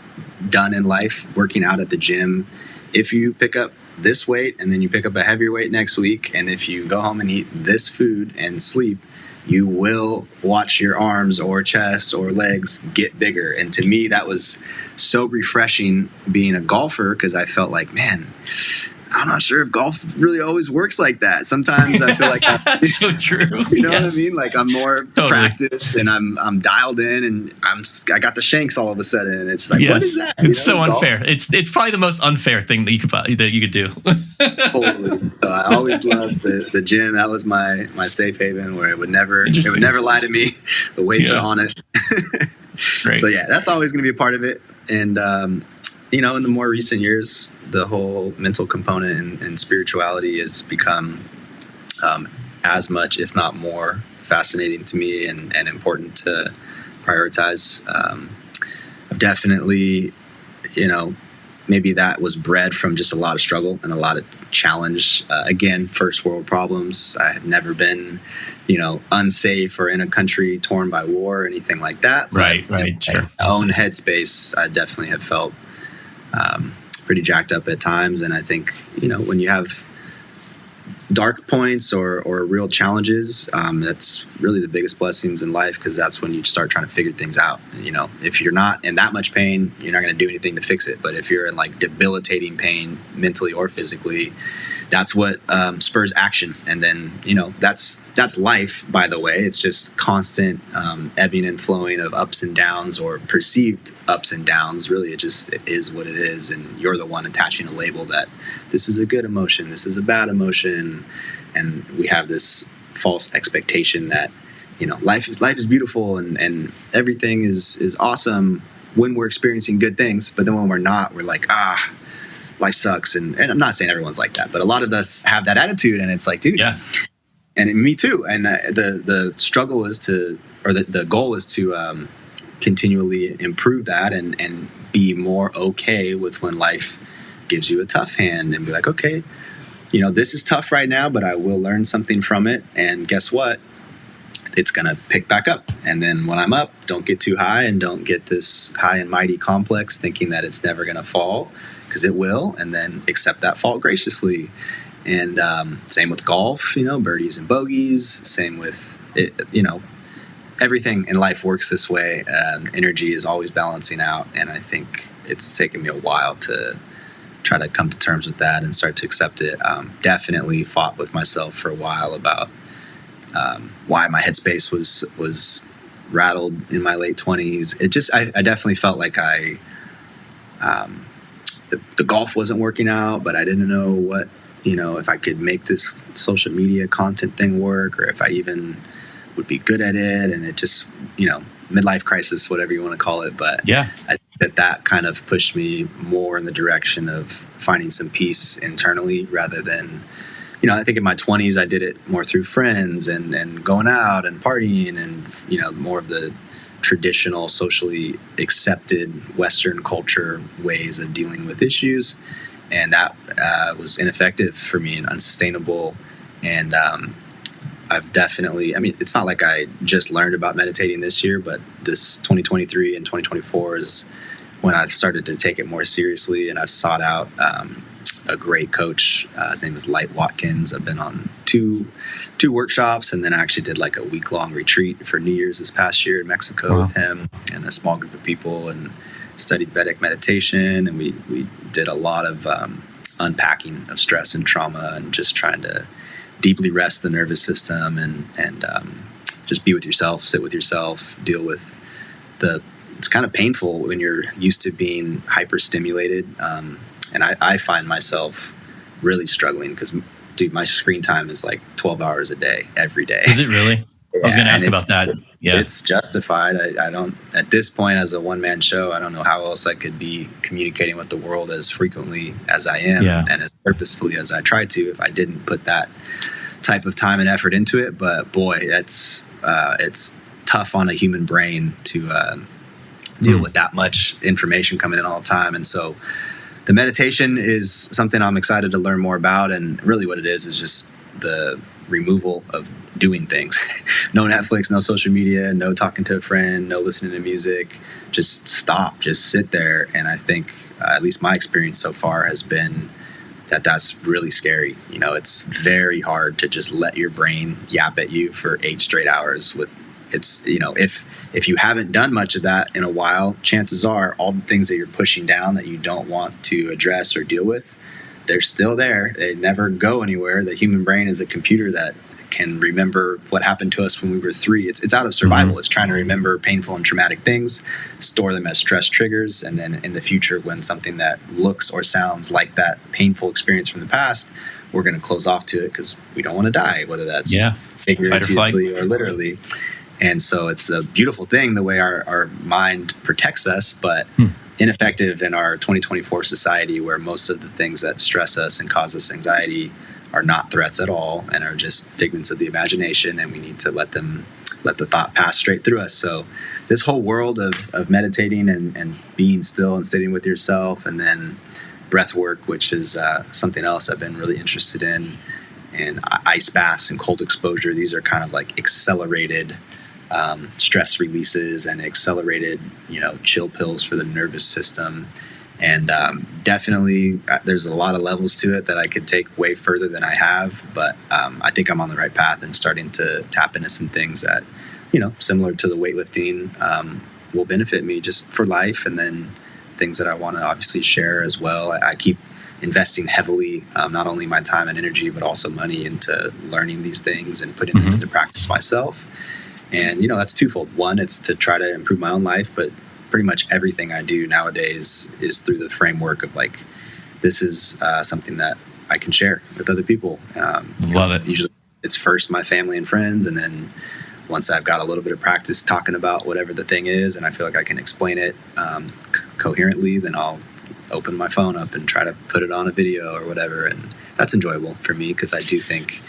done in life, working out at the gym. If you pick up this weight and then you pick up a heavier weight next week, and if you go home and eat this food and sleep, you will watch your arms or chest or legs get bigger. And to me, that was so refreshing being a golfer, because I felt like, man, I'm not sure if golf really always works like that. Sometimes I feel like that's so true. You know what I mean? Like I'm more Totally. practiced and I'm dialed in, and I got the shanks all of a sudden. And it's like, what is that? It's so unfair. It's probably the most unfair thing that you could do. Totally. So I always loved the gym. That was my safe haven where it would never lie to me. The weights are honest. Great. So yeah, that's always going to be a part of it. And in the more recent years, the whole mental component and spirituality has become as much, if not more, fascinating to me and important to prioritize. I've definitely, maybe that was bred from just a lot of struggle and a lot of challenge. Again, first world problems. I have never been, unsafe or in a country torn by war or anything like that. Right. Sure. My own headspace, I definitely have felt pretty jacked up at times. And I think, when you have dark points or real challenges, that's really the biggest blessings in life, because that's when you start trying to figure things out. If you're not in that much pain, you're not going to do anything to fix it. But if you're in like debilitating pain, mentally or physically, that's what spurs action. And then, that's life, by the way. It's just constant ebbing and flowing of ups and downs, or perceived ups and downs. Really, it is what it is. And you're the one attaching a label that this is a good emotion, this is a bad emotion. And we have this false expectation that, life is beautiful and everything is awesome when we're experiencing good things. But then when we're not, we're like, life sucks. And I'm not saying everyone's like that, but a lot of us have that attitude. And it's like, dude, yeah. And me too. And the struggle is the goal is to continually improve that and be more okay with when life gives you a tough hand, and be like, okay, this is tough right now, but I will learn something from it. And guess what? It's going to pick back up. And then when I'm up, don't get too high and don't get this high and mighty complex thinking that it's never going to fall, because it will. And then accept that fall graciously. And same with golf, birdies and bogeys. Same with it, everything in life works this way. Energy is always balancing out. And I think it's taken me a while to try to come to terms with that and start to accept it. Definitely fought with myself for a while about why my headspace was rattled in my late 20s. I definitely felt like the golf wasn't working out, but I didn't know what, if I could make this social media content thing work, or if I even would be good at it. And it just, midlife crisis, whatever you want to call it. But yeah, I think that kind of pushed me more in the direction of finding some peace internally, rather than, I think in my 20s, I did it more through friends and going out and partying and, more of the traditional socially accepted Western culture ways of dealing with issues. And that was ineffective for me and unsustainable. And I've definitely, it's not like I just learned about meditating this year, but this 2023 and 2024 is when I've started to take it more seriously. And I've sought out a great coach. His name is Light Watkins. I've been on two workshops, and then I actually did like a week-long retreat for New Year's this past year in Mexico with him and a small group of people, and studied Vedic meditation. And we did a lot of unpacking of stress and trauma, and just trying to deeply rest the nervous system and just be with yourself, sit with yourself, deal with it's kind of painful when you're used to being hyper stimulated. And I find myself really struggling because, dude, my screen time is like 12 hours a day, every day. Is it really? Yeah, I was going to ask about that. Yeah. It's justified. I don't, at this point, as a one-man show, I don't know how else I could be communicating with the world as frequently as I am and as purposefully as I try to if I didn't put that type of time and effort into it. But boy, it's tough on a human brain to deal with that much information coming in all the time. And so the meditation is something I'm excited to learn more about. And really what it is just the removal of doing things. No Netflix, no social media, no talking to a friend, no listening to music. Just stop, just sit there. And I think at least my experience so far has been that's really scary. It's very hard to just let your brain yap at you for 8 straight hours if you haven't done much of that in a while, chances are all the things that you're pushing down that you don't want to address or deal with, they're still there. They never go anywhere. The human brain is a computer that can remember what happened to us when we were 3. It's out of survival. It's trying to remember painful and traumatic things, store them as stress triggers, and then in the future, when something that looks or sounds like that painful experience from the past, we're going to close off to it because we don't want to die, whether that's figuratively or literally. And so it's a beautiful thing the way our mind protects us, but ineffective in our 2024 society, where most of the things that stress us and cause us anxiety are not threats at all and are just figments of the imagination, and we need to let the thought pass straight through us. So this whole world of meditating and being still and sitting with yourself, and then breath work, which is something else I've been really interested in, and ice baths and cold exposure. These are kind of like accelerated stress releases and accelerated, chill pills for the nervous system. And definitely there's a lot of levels to it that I could take way further than I have. But I think I'm on the right path and starting to tap into some things that, similar to the weightlifting, will benefit me just for life. And then things that I want to obviously share as well. I keep investing heavily, not only my time and energy, but also money into learning these things and putting them into practice myself. And, that's twofold. One, it's to try to improve my own life, but pretty much everything I do nowadays is through the framework of like, this is something that I can share with other people. Love it. Usually it's first my family and friends. And then once I've got a little bit of practice talking about whatever the thing is, and I feel like I can explain it coherently, then I'll open my phone up and try to put it on a video or whatever. And that's enjoyable for me, because I do think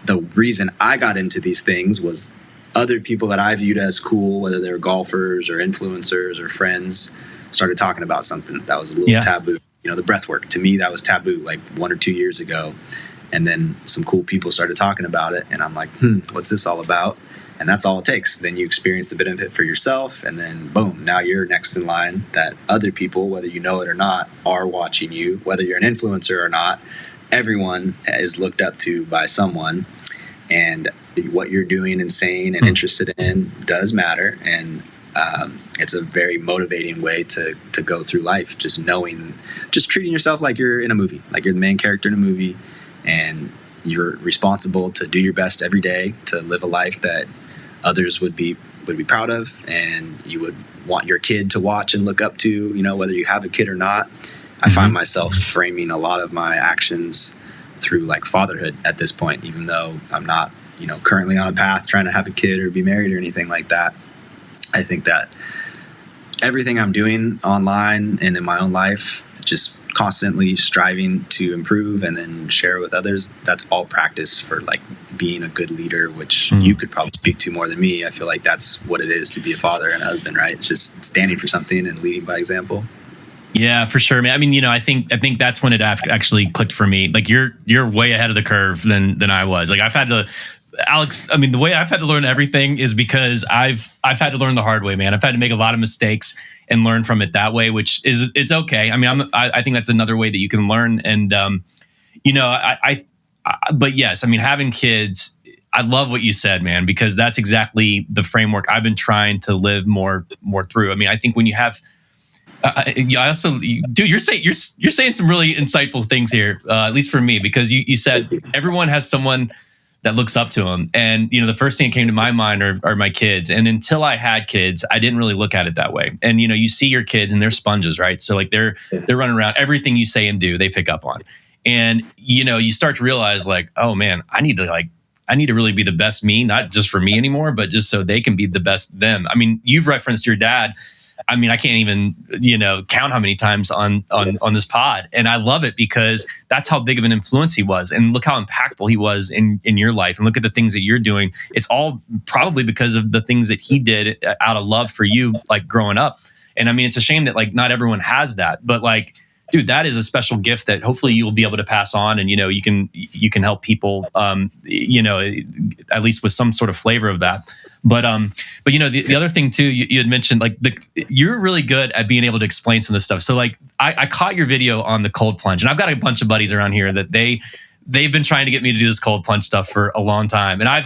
the reason I got into these things was other people that I viewed as cool, whether they were golfers or influencers or friends, started talking about something that was a little taboo. The breath work, to me, that was taboo like 1 or 2 years ago. And then some cool people started talking about it. And I'm like, what's this all about? And that's all it takes. Then you experience the benefit for yourself. And then boom, now you're next in line that other people, whether you know it or not, are watching you. Whether you're an influencer or not, everyone is looked up to by someone. And what you're doing and saying and interested in does matter. And it's a very motivating way to go through life, just treating yourself like you're in a movie, like you're the main character in a movie, and you're responsible to do your best every day to live a life that others would be proud of, and you would want your kid to watch and look up to, whether you have a kid or not. I find myself framing a lot of my actions through like fatherhood at this point, even though I'm not, currently on a path trying to have a kid or be married or anything like that. I think that everything I'm doing online and in my own life, just constantly striving to improve and then share with others, that's all practice for like being a good leader, which you could probably speak to more than me. I feel like that's what it is to be a father and a husband, right? It's just standing for something and leading by example. Yeah, for sure, man. I mean, I think that's when it actually clicked for me. Like you're way ahead of the curve than I was. Like I've had to, Alex. I mean, the way I've had to learn everything is because I've had to learn the hard way, man. I've had to make a lot of mistakes and learn from it that way, which it's okay. I mean, I think that's another way that you can learn. And but yes, I mean, having kids, I love what you said, man, because that's exactly the framework I've been trying to live more through. I mean, I think when you have dude, you're saying some really insightful things here, at least for me, because you said everyone has someone that looks up to them. And, the first thing that came to my mind are my kids. And until I had kids, I didn't really look at it that way. And, you see your kids and they're sponges, right? So like they're running around, everything you say and do, they pick up on. And, you start to realize like, oh man, I need to really be the best me, not just for me anymore, but just so they can be the best them. I mean, you've referenced your dad. I mean, I can't even, count how many times on this pod. And I love it because that's how big of an influence he was. And look how impactful he was in your life. And look at the things that you're doing. It's all probably because of the things that he did out of love for you, like growing up. And I mean, it's a shame that like not everyone has that. But like, dude, that is a special gift that hopefully you will be able to pass on. And, you can help people, at least with some sort of flavor of that. But the other thing too, you had mentioned like you're really good at being able to explain some of this stuff. So like I caught your video on the cold plunge, and I've got a bunch of buddies around here that they've been trying to get me to do this cold plunge stuff for a long time. And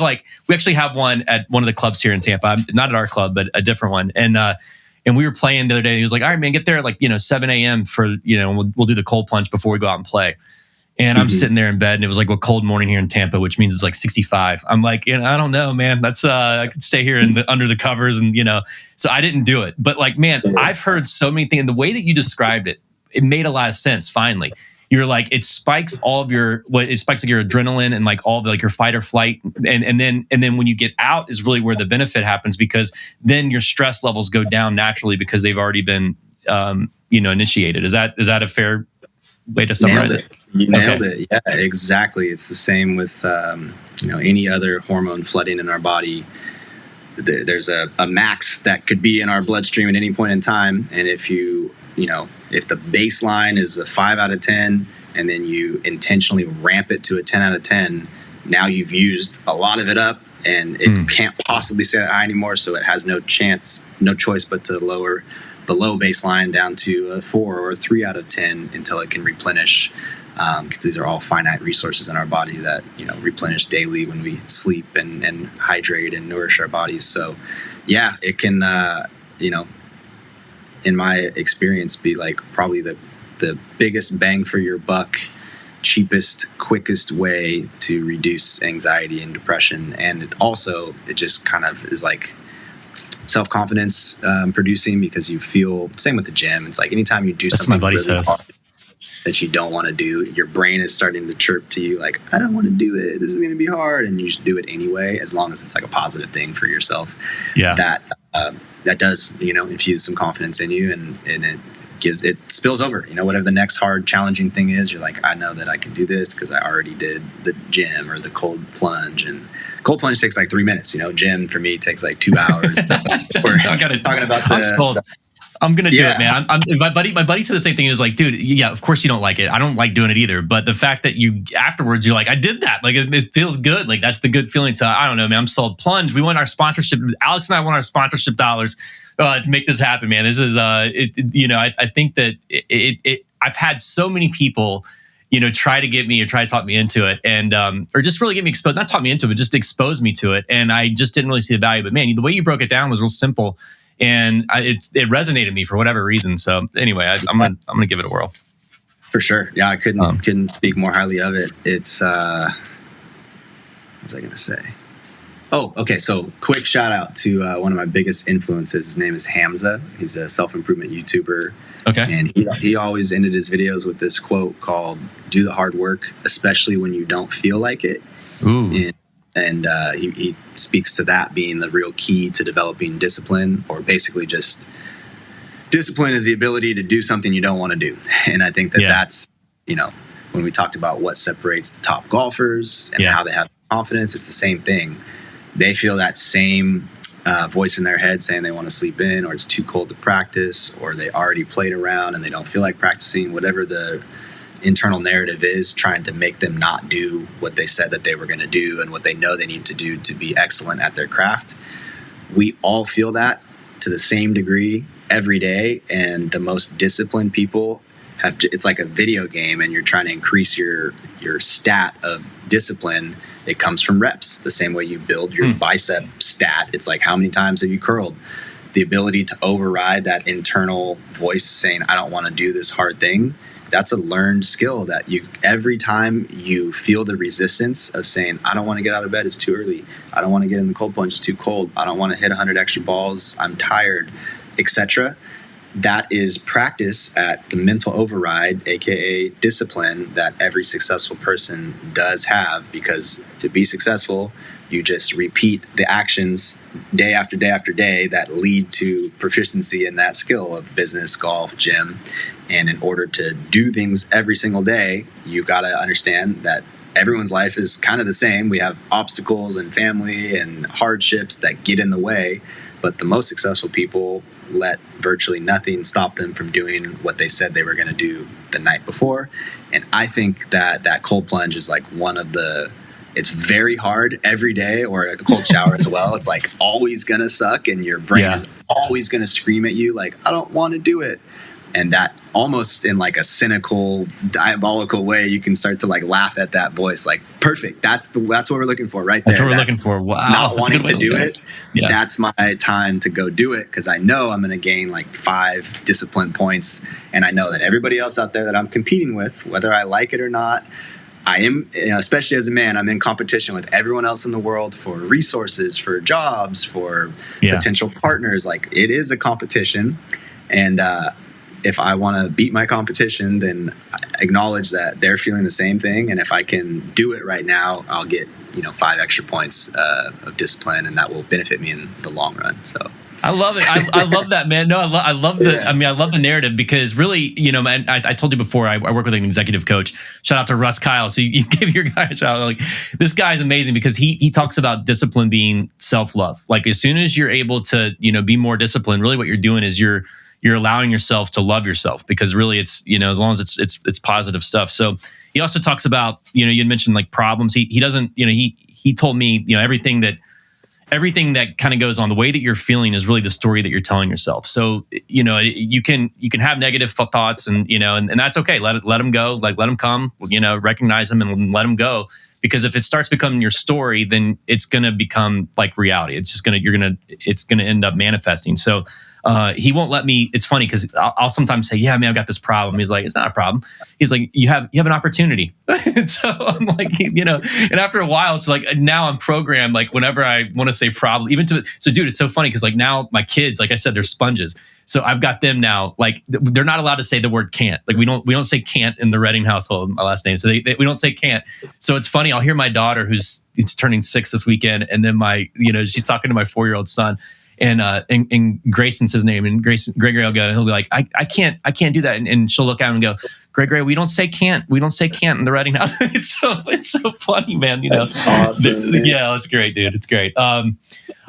we actually have one at one of the clubs here in Tampa, not at our club, but a different one. And And we were playing the other day. And he was like, all right, man, get there at like, 7 a.m. for, we'll do the cold plunge before we go out and play. And I'm sitting there in bed, and it was like a cold morning here in Tampa, which means it's like 65. I'm like, I don't know, man. That's I could stay here under the covers, and so I didn't do it. But like, man, I've heard so many things. And the way that you described it, it made a lot of sense. Finally, you're like, it spikes all of it spikes like your adrenaline and like all of like your fight or flight, and then when you get out is really where the benefit happens, because then your stress levels go down naturally because they've already been initiated. Is that a fair way to summarize it? You nailed it. Yeah, exactly. It's the same with any other hormone flooding in our body. There's a max that could be in our bloodstream at any point in time, and if if the baseline is a 5 out of 10, and then you intentionally ramp it to a 10 out of 10, now you've used a lot of it up, and it can't possibly stay that high anymore. So it has no choice but to lower below baseline down to a 4 or a 3 out of 10 until it can replenish, because these are all finite resources in our body that replenish daily when we sleep and hydrate and nourish our bodies. So yeah, it can in my experience be like probably the biggest bang for your buck, cheapest, quickest way to reduce anxiety and depression. And it just kind of is like self-confidence producing, because you feel same with the gym. It's like anytime you do something really hard that you don't want to do, your brain is starting to chirp to you like, I don't want to do it, this is going to be hard, and you just do it anyway, as long as it's like a positive thing for yourself. That does infuse some confidence in you, and it spills over. Whatever the next hard, challenging thing is, you're like, I know that I can do this because I already did the gym or the cold plunge. And cold plunge takes like 3 minutes. Gym for me takes like 2 hours. We're talking about I'm gonna do it, man. My buddy said the same thing. He was like, dude, yeah, of course you don't like it. I don't like doing it either. But the fact that you afterwards, you're like, I did that. Like it feels good. Like that's the good feeling. So I don't know, man. I'm sold. Plunge. We want our sponsorship. Alex and I want our sponsorship dollars to make this happen, man. This is I think that I've had so many people try to get me or try to talk me into it, and or just really get me exposed. Not talk me into it, but just expose me to it. And I just didn't really see the value. But man, the way you broke it down was real simple. And it resonated with me for whatever reason. So anyway, I'm gonna give it a whirl. For sure. Yeah, I couldn't speak more highly of it. It's what was I gonna say? Oh, okay. So quick shout out to one of my biggest influences. His name is Hamza. He's a self-improvement YouTuber. Okay. And he always ended his videos with this quote called, "Do the hard work, especially when you don't feel like it." Ooh. And he speaks to that being the real key to developing discipline, or basically just discipline is the ability to do something you don't want to do. And I think that's, when we talked about what separates the top golfers and how they have confidence, it's the same thing. They feel that same voice in their head saying they want to sleep in, or it's too cold to practice, or they already played around and they don't feel like practicing, whatever the internal narrative is trying to make them not do what they said that they were going to do and what they know they need to do to be excellent at their craft. We all feel that to the same degree every day, and the most disciplined people it's like a video game, and you're trying to increase your stat of discipline. It comes from reps, the same way you build your bicep stat. It's like, how many times have you curled? The ability to override that internal voice saying, I don't want to do this hard thing. That's a learned skill that every time you feel the resistance of saying, I don't want to get out of bed, it's too early. I don't want to get in the cold plunge, it's too cold. I don't want to hit 100 extra balls, I'm tired, etc. That is practice at the mental override, aka discipline, that every successful person does have, because to be successful, you just repeat the actions day after day after day that lead to proficiency in that skill of business, golf, gym. And in order to do things every single day, you got to understand that everyone's life is kind of the same. We have obstacles and family and hardships that get in the way, but the most successful people let virtually nothing stop them from doing what they said they were going to do the night before. And I think that cold plunge is like it's very hard every day, or a cold shower as well. It's like always going to suck, and your brain is always going to scream at you like, I don't want to do it. And that almost in like a cynical, diabolical way, you can start to like laugh at that voice. Like, perfect. That's what we're looking for right there. That's what we're looking for. Wow. Not wanting to do it. Yeah. That's my time to go do it, because I know I'm going to gain like 5 discipline points. And I know that everybody else out there that I'm competing with, whether I like it or not, I am, especially as a man, I'm in competition with everyone else in the world for resources, for jobs, for potential partners. Like, it is a competition. And if I want to beat my competition, then I acknowledge that they're feeling the same thing. And if I can do it right now, I'll get 5 extra points of discipline, and that will benefit me in the long run. So I love it. I love that, man. No, I love the. Yeah. I mean, I love the narrative, because really, man, I told you before, I work with an executive coach. Shout out to Russ Kyle. So you give your guy a shout out. Like, this guy is amazing, because he talks about discipline being self-love. Like, as soon as you're able to be more disciplined, really what you're doing is you're allowing yourself to love yourself, because really it's as long as it's positive stuff. So he also talks about you had mentioned like problems. He doesn't he told me everything that kind of goes on, the way that you're feeling is really the story that you're telling yourself. So, you can have negative thoughts, and that's okay. Let them go. Like, let them come, recognize them and let them go. Because if it starts becoming your story, then it's going to become like reality. It's just it's going to end up manifesting. So, he won't let me. It's funny, because I'll sometimes say, yeah, man, I've got this problem. He's like, it's not a problem. He's like, you have an opportunity. And so I'm like, and after a while, it's like, now I'm programmed, like, whenever I want to say problem, so dude, it's so funny, because like now my kids, like I said, they're sponges. So I've got them now, like, they're not allowed to say the word can't. Like, we don't say can't in the Redding household, my last name. So we don't say can't. So it's funny. I'll hear my daughter, who's turning 6 this weekend, and then she's talking to my 4-year-old son. And Grayson's his name, and Gregory he'll be like, I can't do that, and she'll look at him and go, Gregory, we don't say can't in the Redding house. it's so funny, man. That's awesome. Man. Yeah, that's great, dude. It's great. All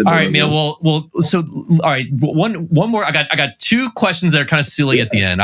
right, man. Well. So, all right. One more. I got 2 questions that are kind of silly at the end.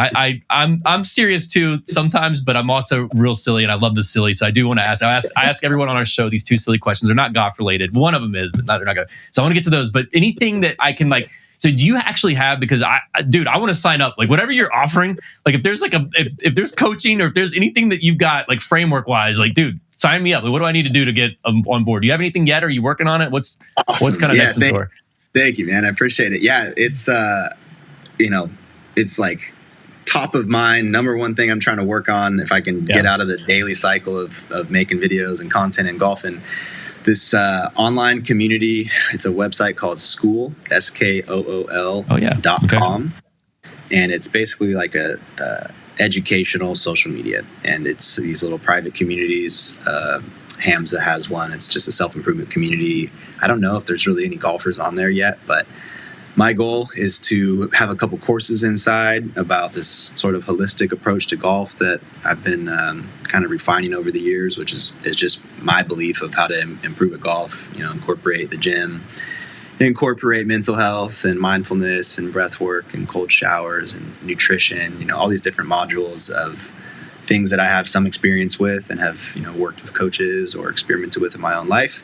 I'm serious too sometimes, but I'm also real silly, and I love the silly. So I do want to ask. I ask everyone on our show these 2 silly questions. They're not golf related. One of them is, but they're not golf. So I want to get to those. But anything that I can like. So do you actually have? Because I want to sign up. Like, whatever you're offering. Like, if there's like if there's coaching, or if there's anything that you've got like framework wise, like, dude, sign me up. Like, what do I need to do to get on board? Do you have anything yet? Are you working on it? What's kind of next in store? Thank you, man. I appreciate it. Yeah, it's it's like top of mind, number one thing I'm trying to work on. If I can get out of the daily cycle of making videos and content and golfing. This online community, it's a website called Skool, SKOOL.com. And it's basically like a educational social media. And it's these little private communities. Hamza has one. It's just a self-improvement community. I don't know if there's really any golfers on there yet, but my goal is to have a couple courses inside about this sort of holistic approach to golf that I've been kind of refining over the years, which is just my belief of how to improve at golf, incorporate the gym, incorporate mental health and mindfulness and breath work and cold showers and nutrition, all these different modules of things that I have some experience with and have, worked with coaches or experimented with in my own life.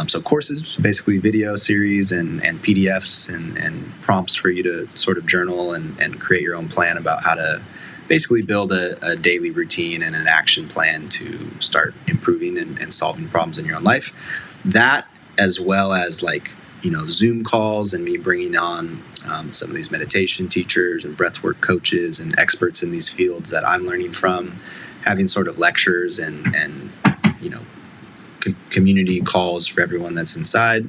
So courses, basically video series and PDFs and prompts for you to sort of journal and create your own plan about how to basically build a daily routine and an action plan to start improving and solving problems in your own life. That, as well as Zoom calls and me bringing on some of these meditation teachers and breathwork coaches and experts in these fields that I'm learning from, having sort of lectures and community calls for everyone that's inside,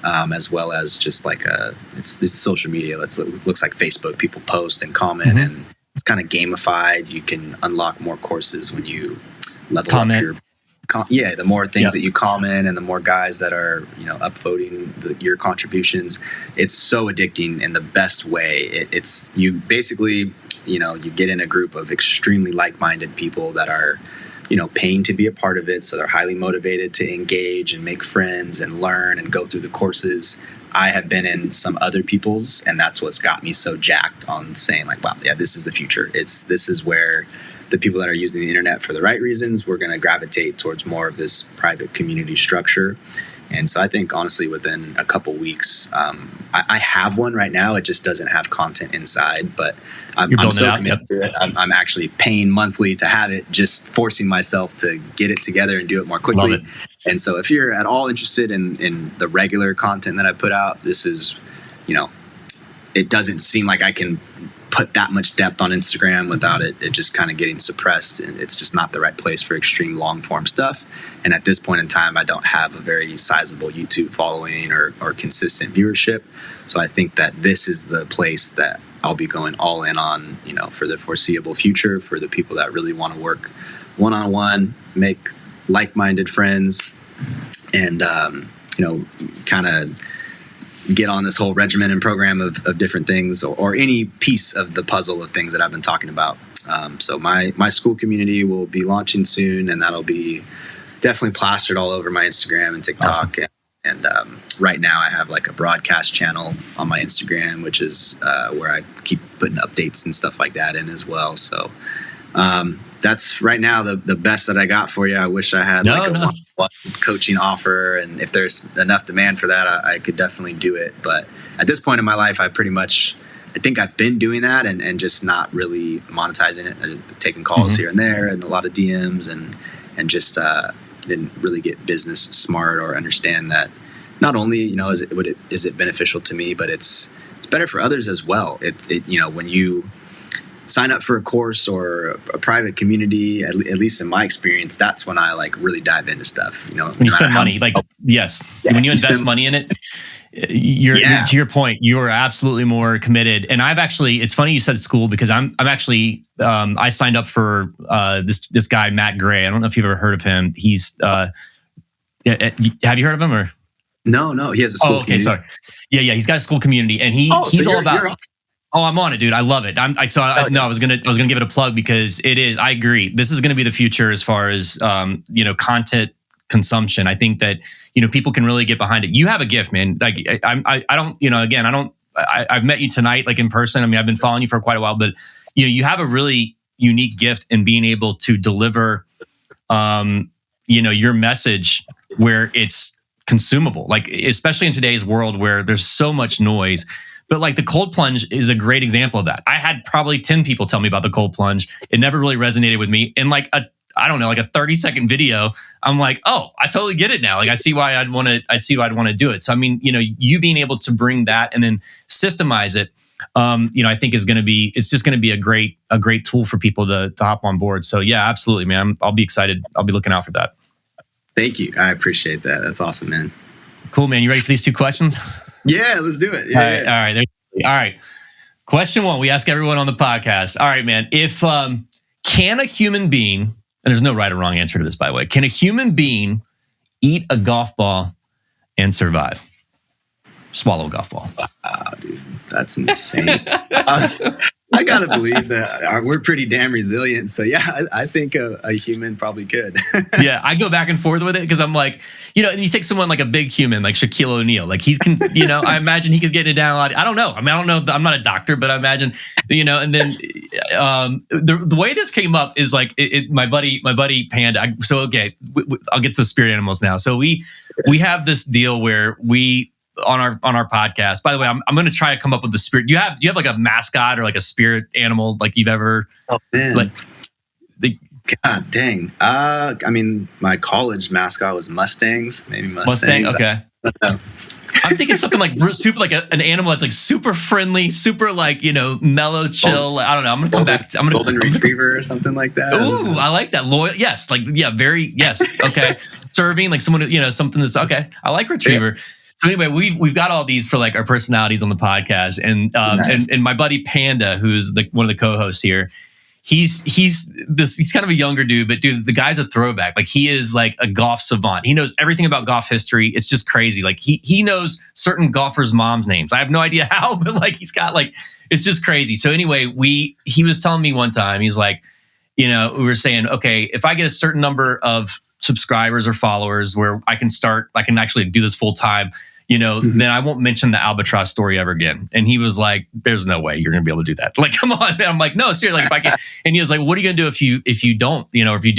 as well as just like it's social media. It looks like Facebook. People post and comment, and it's kind of gamified. You can unlock more courses when you level up your. The more things that you comment, and the more guys that are upvoting your contributions, it's so addicting in the best way. It's you basically you get in a group of extremely like-minded people that are paying to be a part of it. So they're highly motivated to engage and make friends and learn and go through the courses. I have been in some other people's, and that's what's got me so jacked on saying wow, this is the future. This is where the people that are using the internet for the right reasons, we're going to gravitate towards more of this private community structure. And so I think, honestly, within a couple weeks, I have one right now. It just doesn't have content inside, but I'm so committed to it. I'm actually paying monthly to have it, just forcing myself to get it together and do it more quickly. Love it. And so if you're at all interested in the regular content that I put out, this is, it doesn't seem like I can put that much depth on Instagram without it just kind of getting suppressed. And it's just not the right place for extreme long form stuff. And at this point in time, I don't have a very sizable YouTube following or consistent viewership. So I think that this is the place that I'll be going all in on, for the foreseeable future, for the people that really want to work one-on-one, make like-minded friends, and, kind of get on this whole regimen and program of different things, or any piece of the puzzle of things that I've been talking about. So my school community will be launching soon, and that'll be definitely plastered all over my Instagram and TikTok. Awesome. And right now I have like a broadcast channel on my Instagram, which is where I keep putting updates and stuff like that in as well. So that's right now the best that I got for you. I wish I had a one-on-one coaching offer, and if there's enough demand for that, I could definitely do it. But at this point in my life, I think I've been doing that and just not really monetizing it, taking calls here and there and a lot of DMs, and just didn't really get business smart or understand that not only is it beneficial to me, but it's better for others as well. When you sign up for a course or a private community, at least in my experience, that's when I really dive into stuff. When you spend money, yes, when you invest money in it, to your point, you are absolutely more committed. And it's funny you said school, because I'm actually, I signed up for this guy, Matt Gray. I don't know if you've ever heard of him. He's, have you heard of him or? No, he has a school community. Sorry. Yeah. He's got a school community, and he's all about. Oh, I'm on it, dude. I love it. I was gonna give it a plug, because it is. I agree. This is gonna be the future as far as content consumption. I think that people can really get behind it. You have a gift, man. Like I don't. Again, I don't. I've met you tonight, in person. I mean, I've been following you for quite a while, but you have a really unique gift in being able to deliver, your message where it's consumable. Especially in today's world where there's so much noise. But the cold plunge is a great example of that. I had probably 10 people tell me about the cold plunge. It never really resonated with me. In a 30-second video, I'm like, oh, I totally get it now. I see why I'd want to do it. So I mean, you being able to bring that and then systemize it, I think it's just going to be a great tool for people to hop on board. So yeah, absolutely, man. I'll be excited. I'll be looking out for that. Thank you. I appreciate that. That's awesome, man. Cool, man. You ready for these 2 questions? Yeah, let's do it. All right. Question 1, we ask everyone on the podcast. All right, man. If can a human being, and there's no right or wrong answer to this, by the way, can a human being eat a golf ball and survive? Swallow a golf ball. Wow, dude, that's insane. I gotta believe that we're pretty damn resilient. So yeah, I think a human probably could. Yeah, I go back and forth with it, because I'm like, and you take someone like a big human, like Shaquille O'Neal, he can, I imagine he could get it down a lot. I don't know. I mean, I don't know. I'm not a doctor, but I imagine, and then the way this came up is my buddy Panda. I'll get to the spirit animals now. So we have this deal where we, on our podcast. By the way, I'm going to try to come up with the spirit. Do you have a mascot or a spirit animal you've ever? Oh man, God dang. I mean, my college mascot was Mustangs. Maybe Mustangs. Mustang. Okay. I'm thinking something super an animal that's super friendly, super mellow, chill. I don't know. I'm gonna come back. I'm gonna golden retriever or something like that. Ooh, I like that. Loyal. Yes. Very. Yes. Okay. Serving someone. Something that's okay. I like retriever. Yeah. So anyway, we've got all these for our personalities on the podcast, and nice. and my buddy Panda, who's one of the co-hosts here, he's kind of a younger dude, but dude, the guy's a throwback. He is a golf savant. He knows everything about golf history. It's just crazy. He knows certain golfers' moms' names. I have no idea how, but he's got it's just crazy. So anyway, he was telling me one time, he's we were saying, okay, if I get a certain number of subscribers or followers where I can actually do this full time, then I won't mention the Albatross story ever again. And he was like, there's no way you're going to be able to do that. Like, come on. And I'm like, no, seriously, like if I can. And he was like, what are you going to do if you don't, or if you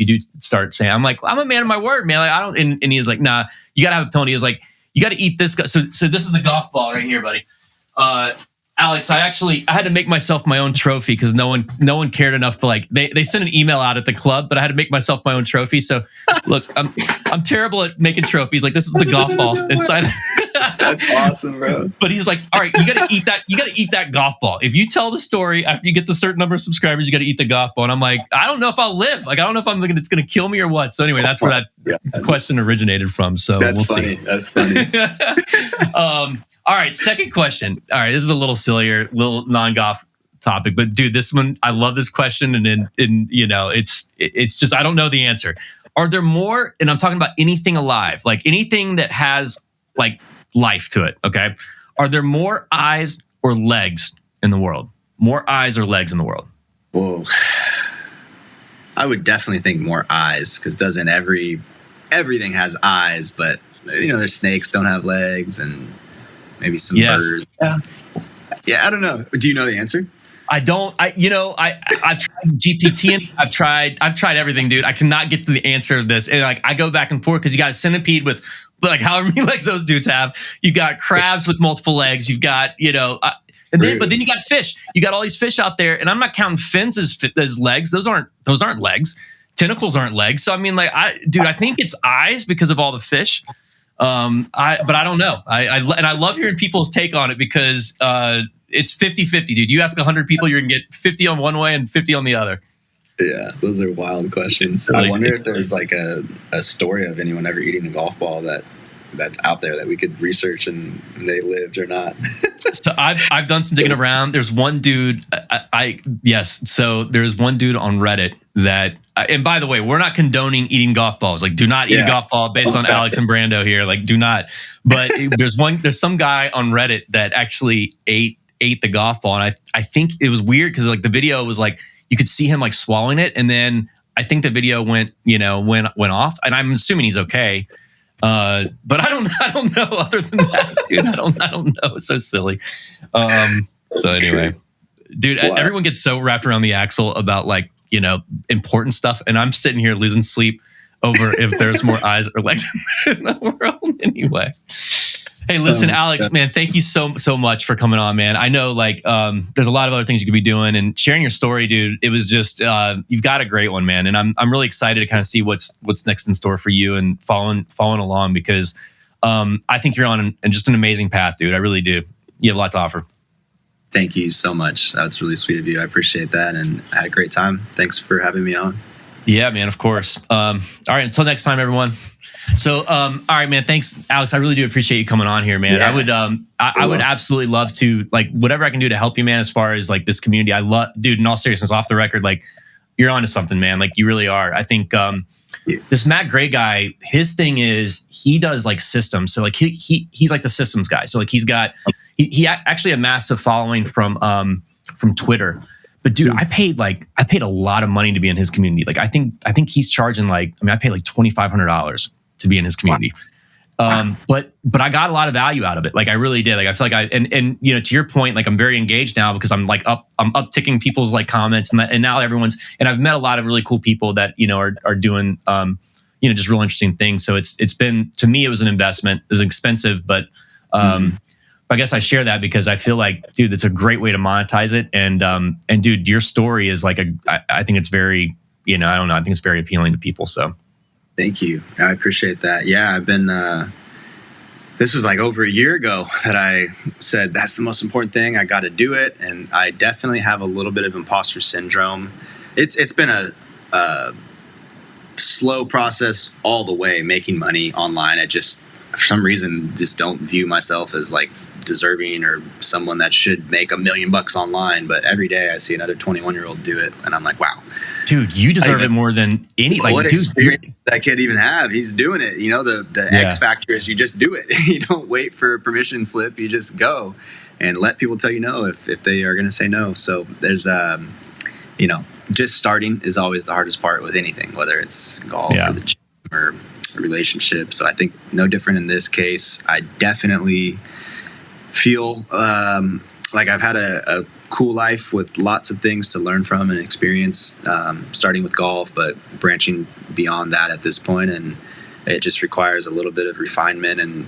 do start saying, I'm like, I'm a man of my word, man. Like, I don't, and he was like, nah, you got to have a penalty. He was like, you got to eat this. So this is the golf ball right here, buddy. Alex, I had to make myself my own trophy because no one cared enough to like they sent an email out at the club, but I had to make myself my own trophy. So look, I'm terrible at making trophies. Like this is the golf ball inside. That's awesome, bro. But he's like, all right, you gotta eat that. You gotta eat that golf ball. If you tell the story after you get the certain number of subscribers, you gotta eat the golf ball. And I'm like, I don't know if I'll live. Like I don't know if it's gonna kill me or what. So anyway, that's where that question originated from. So that's we'll funny. see. That's funny. All right, second question. All right, this is a little sillier, little non-golf topic, but dude, this one, I love this question, and it's just I don't know the answer. Are there more? And I'm talking about anything alive, like anything that has like life to it. Okay, are there more eyes or legs in the world? More eyes or legs in the world? Whoa, I would definitely think more eyes because doesn't everything has eyes, but there's snakes don't have legs and. Maybe some birds. Yeah, I don't know. Do you know the answer? I don't. I've tried GPT and I've tried everything, dude. I cannot get to the answer of this. And like I go back and forth because you got a centipede with like however many legs those dudes have. You got crabs with multiple legs. You've got but then you got fish. You got all these fish out there, and I'm not counting fins as legs. Those aren't legs. Tentacles aren't legs. So I mean, like I think it's eyes because of all the fish. But I don't know. I love hearing people's take on it because it's 50-50, dude. You ask 100 people, you're gonna get 50 on one way and 50 on the other. Yeah, those are wild questions. I wonder if there's like a story of anyone ever eating a golf ball that's out there that we could research and they lived or not. So I've done some digging around. There's one dude. So there's one dude on Reddit that. And by the way, we're not condoning eating golf balls. Like, do not eat a golf ball based on Alex and Brando here. Like, do not. But there's some guy on Reddit that actually ate the golf ball, and I think it was weird because like the video was like you could see him like swallowing it, and then I think the video went off, and I'm assuming he's okay. But I don't know. Other than that, dude, I don't know. It's so silly. So anyway, dude, everyone gets so wrapped around the axle about like. Important stuff. And I'm sitting here losing sleep over if there's more eyes or legs in the world anyway. Hey, listen, Alex, man, thank you so much for coming on, man. I know like there's a lot of other things you could be doing and sharing your story, dude. It was just you've got a great one, man. And I'm really excited to kind of see what's next in store for you and following along because I think you're on just an amazing path, dude. I really do. You have a lot to offer. Thank you so much. That's really sweet of you. I appreciate that. And I had a great time. Thanks for having me on. Yeah, man, of course. All right. Until next time, everyone. So, all right, man. Thanks, Alex. I really do appreciate you coming on here, man. Yeah. I would absolutely love to like whatever I can do to help you, man, as far as like this community. I love, dude, in all seriousness, off the record, like you're onto something, man. Like you really are. I think this Matt Gray guy, his thing is he does like systems. So like he's like the systems guy. So like he's got, he actually amassed a following from Twitter. But dude, I paid a lot of money to be in his community. Like I think he's charging I paid like $2,500 to be in his community. But I got a lot of value out of it. Like I really did. Like I feel like and to your point, like I'm very engaged now because I'm upticking people's like comments and now everyone's, and I've met a lot of really cool people that, are doing, just real interesting things. So it's been, to me, it was an investment. It was expensive, but I guess I share that because I feel like, dude, it's a great way to monetize it. And dude, your story is like I think it's very, I don't know. I think it's very appealing to people. So. Thank you. I appreciate that. Yeah, I've been, this was like over a year ago that I said, that's the most important thing. I got to do it. And I definitely have a little bit of imposter syndrome. It's been a slow process all the way, making money online. I just, for some reason, just don't view myself as like deserving or someone that should make $1 million online. But every day I see another 21-year-old do it. And I'm like, wow. Dude, you deserve it more than any. Like, what dude, experience that kid even have? He's doing it. The X factor is you just do it. You don't wait for a permission slip. You just go and let people tell you no if they are going to say no. So there's, just starting is always the hardest part with anything, whether it's golf or the gym relationships. So I think no different in this case. I definitely feel like I've had a cool life with lots of things to learn from and experience, starting with golf, but branching beyond that at this point. And it just requires a little bit of refinement and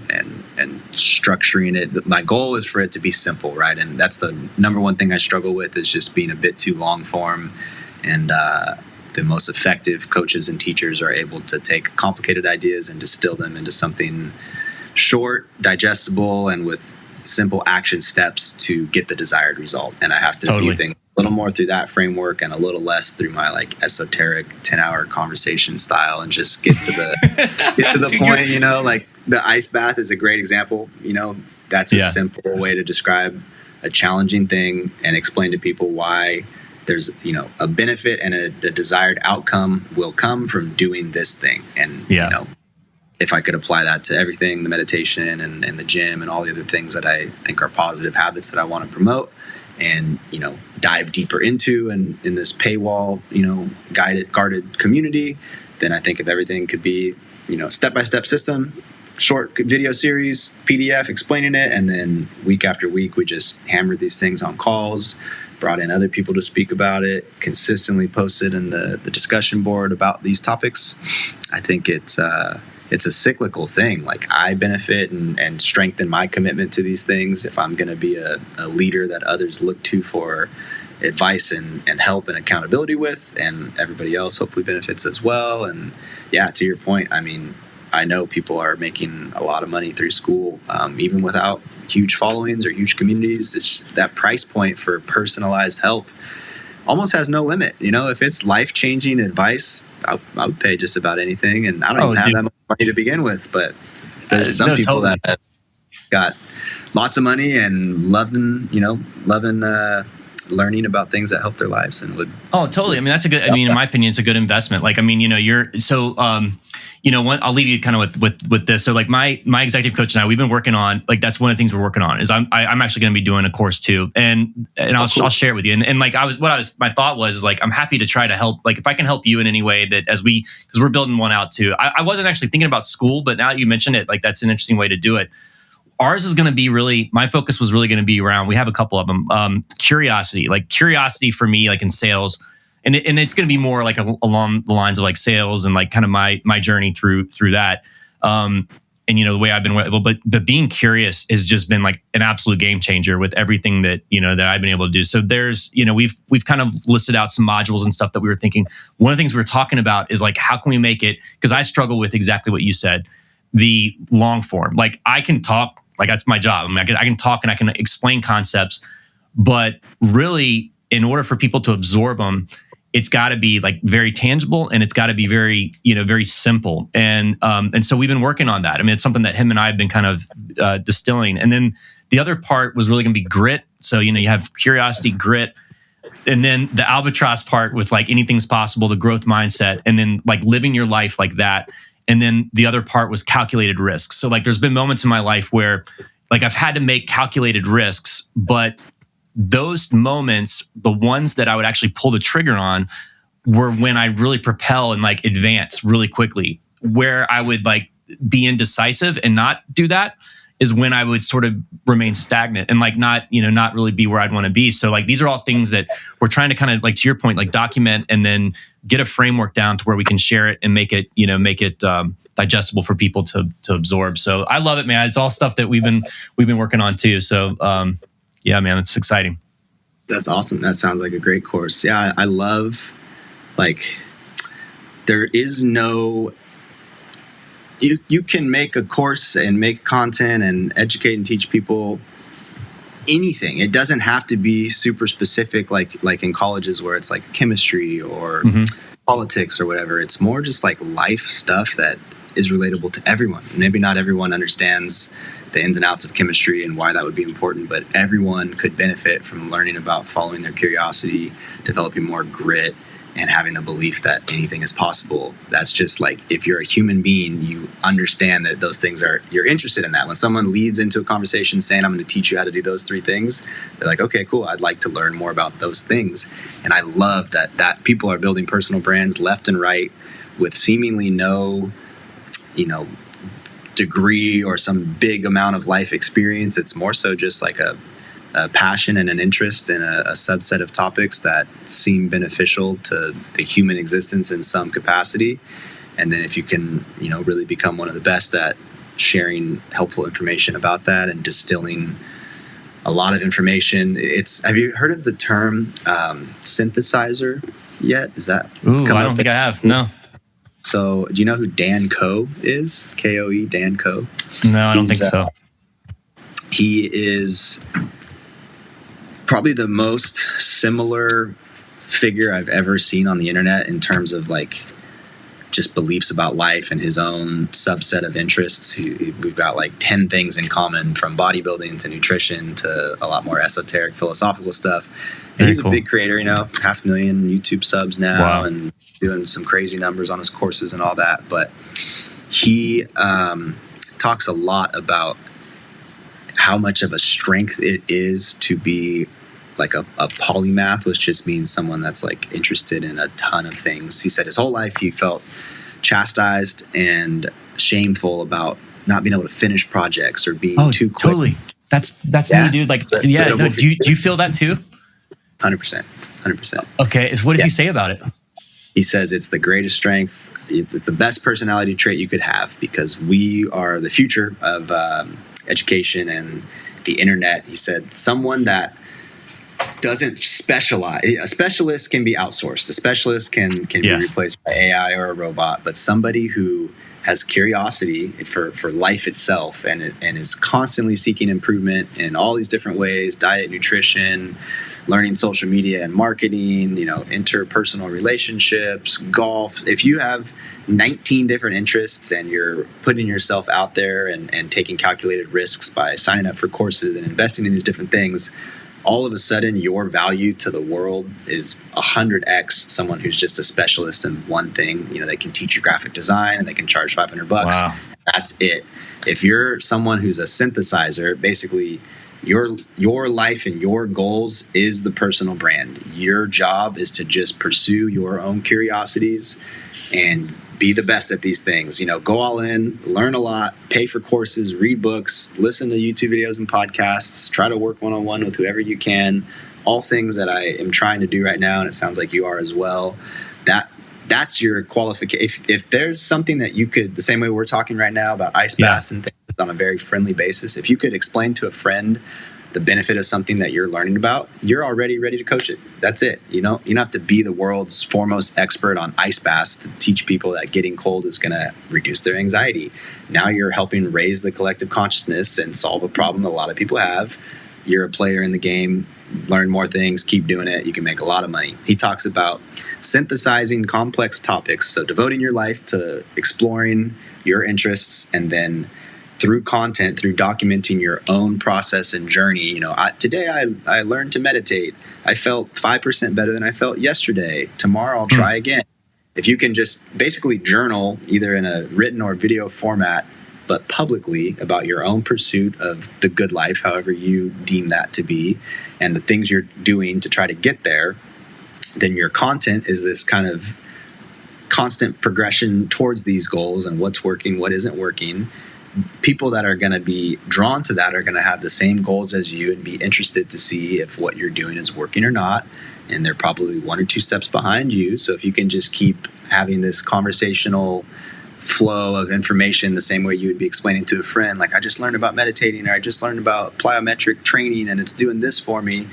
structuring it. My goal is for it to be simple, right? And that's the number one thing I struggle with, is just being a bit too long form. And the most effective coaches and teachers are able to take complicated ideas and distill them into something short, digestible, and with simple action steps to get the desired result. And I have to view things a little more through that framework and a little less through my like esoteric 10-hour conversation style, and just get to the point, you know. Like the ice bath is a great example. You know, that's a simple way to describe a challenging thing and explain to people why there's, you know, a benefit and a desired outcome will come from doing this thing. And you know, if I could apply that to everything, the meditation and the gym and all the other things that I think are positive habits that I want to promote and, you know, dive deeper into, and in this paywall, you know, guarded community, then I think if everything could be, you know, step-by-step system, short video series, PDF explaining it, and then week after week, we just hammered these things on calls, brought in other people to speak about it, consistently posted in the discussion board about these topics. I think it's a cyclical thing. Like I benefit and strengthen my commitment to these things if I'm going to be a leader that others look to for advice and help and accountability with, and everybody else hopefully benefits as well. And yeah, to your point, I mean, I know people are making a lot of money through school, even without huge followings or huge communities. It's that price point for personalized help almost has no limit. You know, if it's life-changing advice, I would pay just about anything. And I don't even have that much money to begin with, but there's some people that have got lots of money and loving learning about things that help their lives and would. Oh, totally. I mean, that's a good, I mean, in my opinion, it's a good investment. Like, I mean, you know, you know, I'll leave you kind of with this. So like my executive coach and I, we've been working on, like, that's one of the things we're working on is I'm actually going to be doing a course too. And I'll share it with you. And like, my thought was like, I'm happy to try to help, like if I can help you in any way that because we're building one out too. I wasn't actually thinking about school, but now that you mention it, like that's an interesting way to do it. Ours is going to be my focus was really going to be around, we have a couple of them, curiosity for me, like in sales. And it's going to be more like along the lines of like sales and like kind of my journey through that. And, you know, the way I've been, but being curious has just been like an absolute game changer with everything that, you know, that I've been able to do. So there's, you know, we've kind of listed out some modules and stuff that we were thinking. One of the things we were talking about is like, how can we make it, because I struggle with exactly what you said, the long form. Like I can talk, like that's my job. I mean, I can talk and I can explain concepts, but really in order for people to absorb them, it's got to be like very tangible and it's got to be very, you know, very simple. And so we've been working on that. I mean, it's something that him and I have been kind of distilling. And then the other part was really going to be grit. So, you know, you have curiosity, grit, and then the Albatross part with like anything's possible, the growth mindset, and then like living your life like that. And then the other part was calculated risks. So like there's been moments in my life where like I've had to make calculated risks, but those moments, the ones that I would actually pull the trigger on were when I really propel and like advance really quickly. Where I would like be indecisive and not do that is when I would sort of remain stagnant and like not really be where I'd want to be. So like these are all things that we're trying to kind of like, to your point, like document and then get a framework down to where we can share it and make it digestible for people to absorb. So I love it, man. It's all stuff that we've been working on too. So yeah, man, it's exciting. That's awesome. That sounds like a great course. Yeah, I love, like, there is no, you can make a course and make content and educate and teach people anything. It doesn't have to be super specific like in colleges where it's like chemistry or politics or whatever. It's more just like life stuff that is relatable to everyone. Maybe not everyone understands the ins and outs of chemistry and why that would be important, but everyone could benefit from learning about following their curiosity, developing more grit, and having a belief that anything is possible. That's just like, if you're a human being, you understand that those things you're interested in that. When someone leads into a conversation saying, I'm going to teach you how to do those 3 things, they're like, okay, cool. I'd like to learn more about those things. And I love that people are building personal brands left and right with seemingly no degree or some big amount of life experience. It's more so just like a passion and an interest in a subset of topics that seem beneficial to the human existence in some capacity. And then if you can, really become one of the best at sharing helpful information about that and distilling a lot of information. Have you heard of the term synthesizer yet? Is that? Ooh, I don't think I have. No. So do you know who Dan Koe is? Koe, Dan Koe? No, I don't think so. He is probably the most similar figure I've ever seen on the internet in terms of like just beliefs about life and his own subset of interests. We've got like 10 things in common, from bodybuilding to nutrition to a lot more esoteric philosophical stuff. And he's a big creator, 500,000 YouTube subs now. Wow. And doing some crazy numbers on his courses and all that. But he talks a lot about how much of a strength it is to be like a polymath, which just means someone that's like interested in a ton of things. He said his whole life he felt chastised and shameful about not being able to finish projects or being too quick. Totally. That's me, dude. Like, do you feel that too? 100%. Okay. What does he say about it? He says it's the greatest strength. It's the best personality trait you could have, because we are the future of education and the internet. He said someone that doesn't specialize. A specialist can be outsourced. A specialist can be replaced by AI or a robot. But somebody who has curiosity for life itself and is constantly seeking improvement in all these different ways: diet, nutrition, learning social media and marketing, interpersonal relationships, golf. If you have 19 different interests and you're putting yourself out there and taking calculated risks by signing up for courses and investing in these different things, all of a sudden your value to the world is 100x someone who's just a specialist in one thing. They can teach you graphic design and they can charge $500. Wow. That's it. If you're someone who's a synthesizer, basically your life and your goals is the personal brand. Your job is to just pursue your own curiosities and be the best at these things. Go all in, learn a lot, pay for courses, read books, listen to YouTube videos and podcasts, try to work one-on-one with whoever you can. All things that I am trying to do right now, and it sounds like you are as well. That's your qualification. If there's something that you could, the same way we're talking right now about ice baths and things on a very friendly basis, if you could explain to a friend the benefit of something that you're learning about, you're already ready to coach it. That's it. You don't have to be the world's foremost expert on ice baths to teach people that getting cold is going to reduce their anxiety. Now you're helping raise the collective consciousness and solve a problem a lot of people have. You're a player in the game. Learn more things, keep doing it. You can make a lot of money. He talks about synthesizing complex topics. So devoting your life to exploring your interests, and then through content, through documenting your own process and journey. Today I learned to meditate. I felt 5% better than I felt yesterday. Tomorrow I'll try again. If you can just basically journal either in a written or video format, but publicly, about your own pursuit of the good life, however you deem that to be, and the things you're doing to try to get there, then your content is this kind of constant progression towards these goals and what's working, what isn't working. People that are going to be drawn to that are going to have the same goals as you and be interested to see if what you're doing is working or not. And they're probably one or two steps behind you. So if you can just keep having this conversational flow of information the same way you would be explaining to a friend, like, I just learned about meditating, or I just learned about plyometric training and it's doing this for me,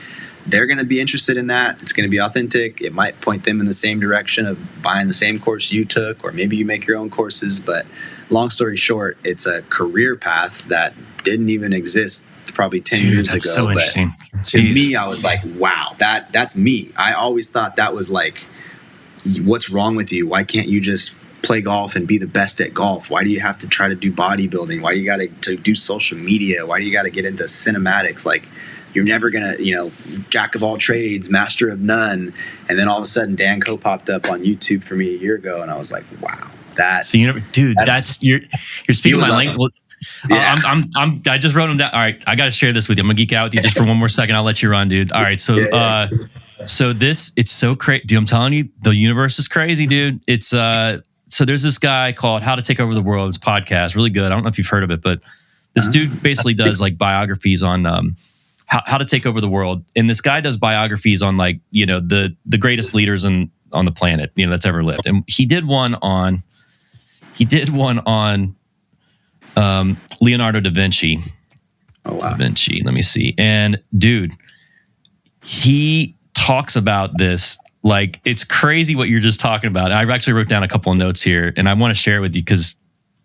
they're going to be interested in that. It's going to be authentic. It might point them in the same direction of buying the same course you took, or maybe you make your own courses. But long story short, it's a career path that didn't even exist probably 10 years ago. So interesting. To me, I was like, wow, that's me. I always thought that was like, what's wrong with you? Why can't you just play golf and be the best at golf? Why do you have to try to do bodybuilding? Why do you got to do social media? Why do you got to get into cinematics? Like, you're never going to, jack of all trades, master of none. And then all of a sudden, Dan Koe popped up on YouTube for me a year ago. And I was like, wow, you're speaking my language. Yeah. I just wrote them down. All right. I got to share this with you. I'm gonna geek out with you just for one more second. I'll let you run, dude. All right. So, it's so crazy, dude. I'm telling you, the universe is crazy, dude. It's, so there's this guy called How to Take Over the World. It's a podcast, really good. I don't know if you've heard of it, but this dude basically does like biographies on how to take over the world. And this guy does biographies on like, the greatest leaders on the planet, that's ever lived. And he did one on Leonardo da Vinci. Oh, wow. Da Vinci, let me see. And dude, he talks about this. Like, it's crazy what you're just talking about. I've actually wrote down a couple of notes here, and I want to share it with you because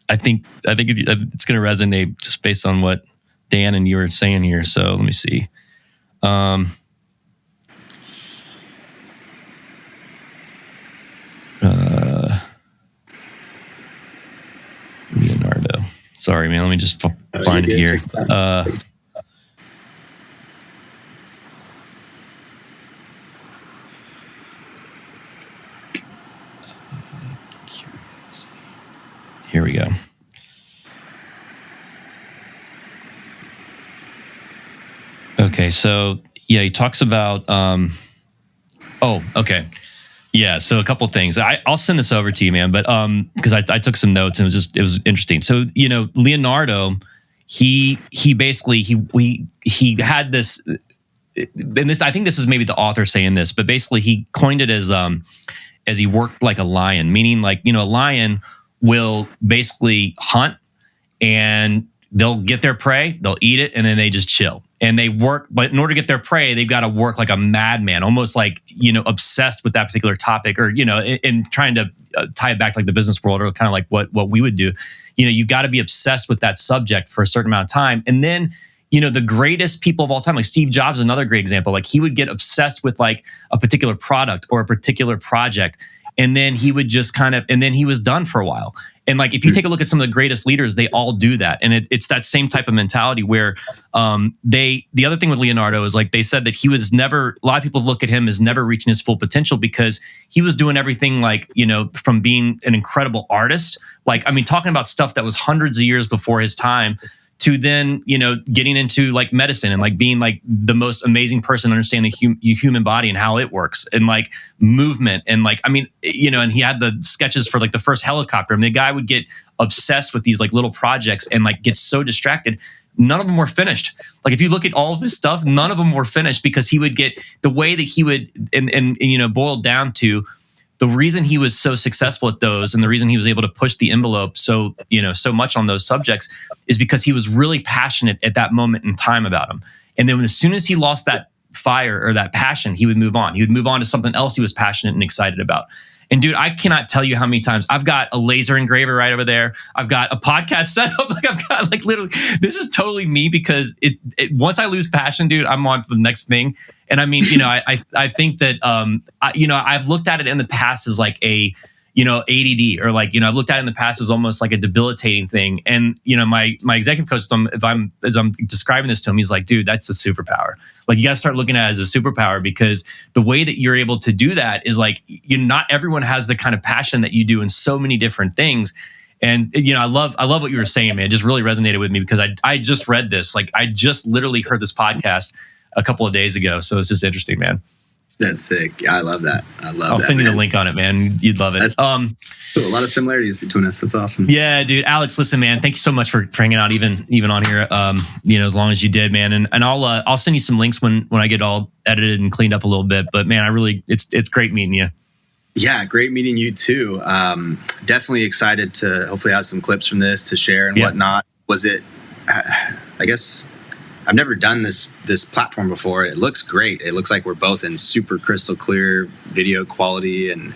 I think it's going to resonate just based on what Dan and you were saying here. So let me see. Leonardo. Sorry, man. Let me just find it here. Here we go. Okay, so yeah, he talks about. Okay, yeah. So a couple things. I'll send this over to you, man. But because I took some notes and it was interesting. So Leonardo, he basically he had this, and this I think this is maybe the author saying this, but basically he coined it as he worked like a lion, meaning like a lion will basically hunt and they'll get their prey, they'll eat it, and then they just chill. And they work, but in order to get their prey, they've got to work like a madman, almost like, obsessed with that particular topic, or, in trying to tie it back to like the business world, or kind of like what we would do. You got to be obsessed with that subject for a certain amount of time. And then, the greatest people of all time, like Steve Jobs, is another great example. Like he would get obsessed with like a particular product or a particular project. And then he would just and then he was done for a while. And like, if you take a look at some of the greatest leaders, they all do that. And it's that same type of mentality where the other thing with Leonardo is like, they said that he was never, a lot of people look at him as never reaching his full potential because he was doing everything like, from being an incredible artist, like, I mean, talking about stuff that was hundreds of years before his time, to then, getting into like medicine and like being like the most amazing person understanding the human body and how it works, and like movement. And like, I mean, and he had the sketches for like the first helicopter. I mean, the guy would get obsessed with these like little projects and like get so distracted. None of them were finished. Like if you look at all of his stuff, none of them were finished because he would get the way that he would, and boiled down to, the reason he was so successful at those and the reason he was able to push the envelope so much on those subjects is because he was really passionate at that moment in time about them. And then as soon as he lost that fire or that passion, he would move on. He would move on to something else he was passionate and excited about. And dude, I cannot tell you how many times I've got a laser engraver right over there. I've got a podcast set up. Like I've got like literally, this is totally me because it once I lose passion, dude, I'm on to the next thing. And I mean, I think that, I've looked at it in the past as like a, ADD, or like, I've looked at it in the past as almost like a debilitating thing. And, my executive coach, as I'm describing this to him, he's like, dude, that's a superpower. Like you got to start looking at it as a superpower, because the way that you're able to do that is like, not everyone has the kind of passion that you do in so many different things. And, I love what you were saying, man. It just really resonated with me because I just read this. Like I just literally heard this podcast a couple of days ago. So it's just interesting, man. That's sick. Yeah, I love that. I'll send you the link on it, man. You'd love it. That's a lot of similarities between us. That's awesome. Yeah, dude. Alex, listen, man. Thank you so much for hanging out, even on here. As long as you did, man. And I'll send you some links when I get all edited and cleaned up a little bit. But man, it's great meeting you. Yeah, great meeting you too. Definitely excited to hopefully have some clips from this to share and whatnot. Was it? I guess I've never done this platform before. It looks great. It looks like we're both in super crystal clear video quality, and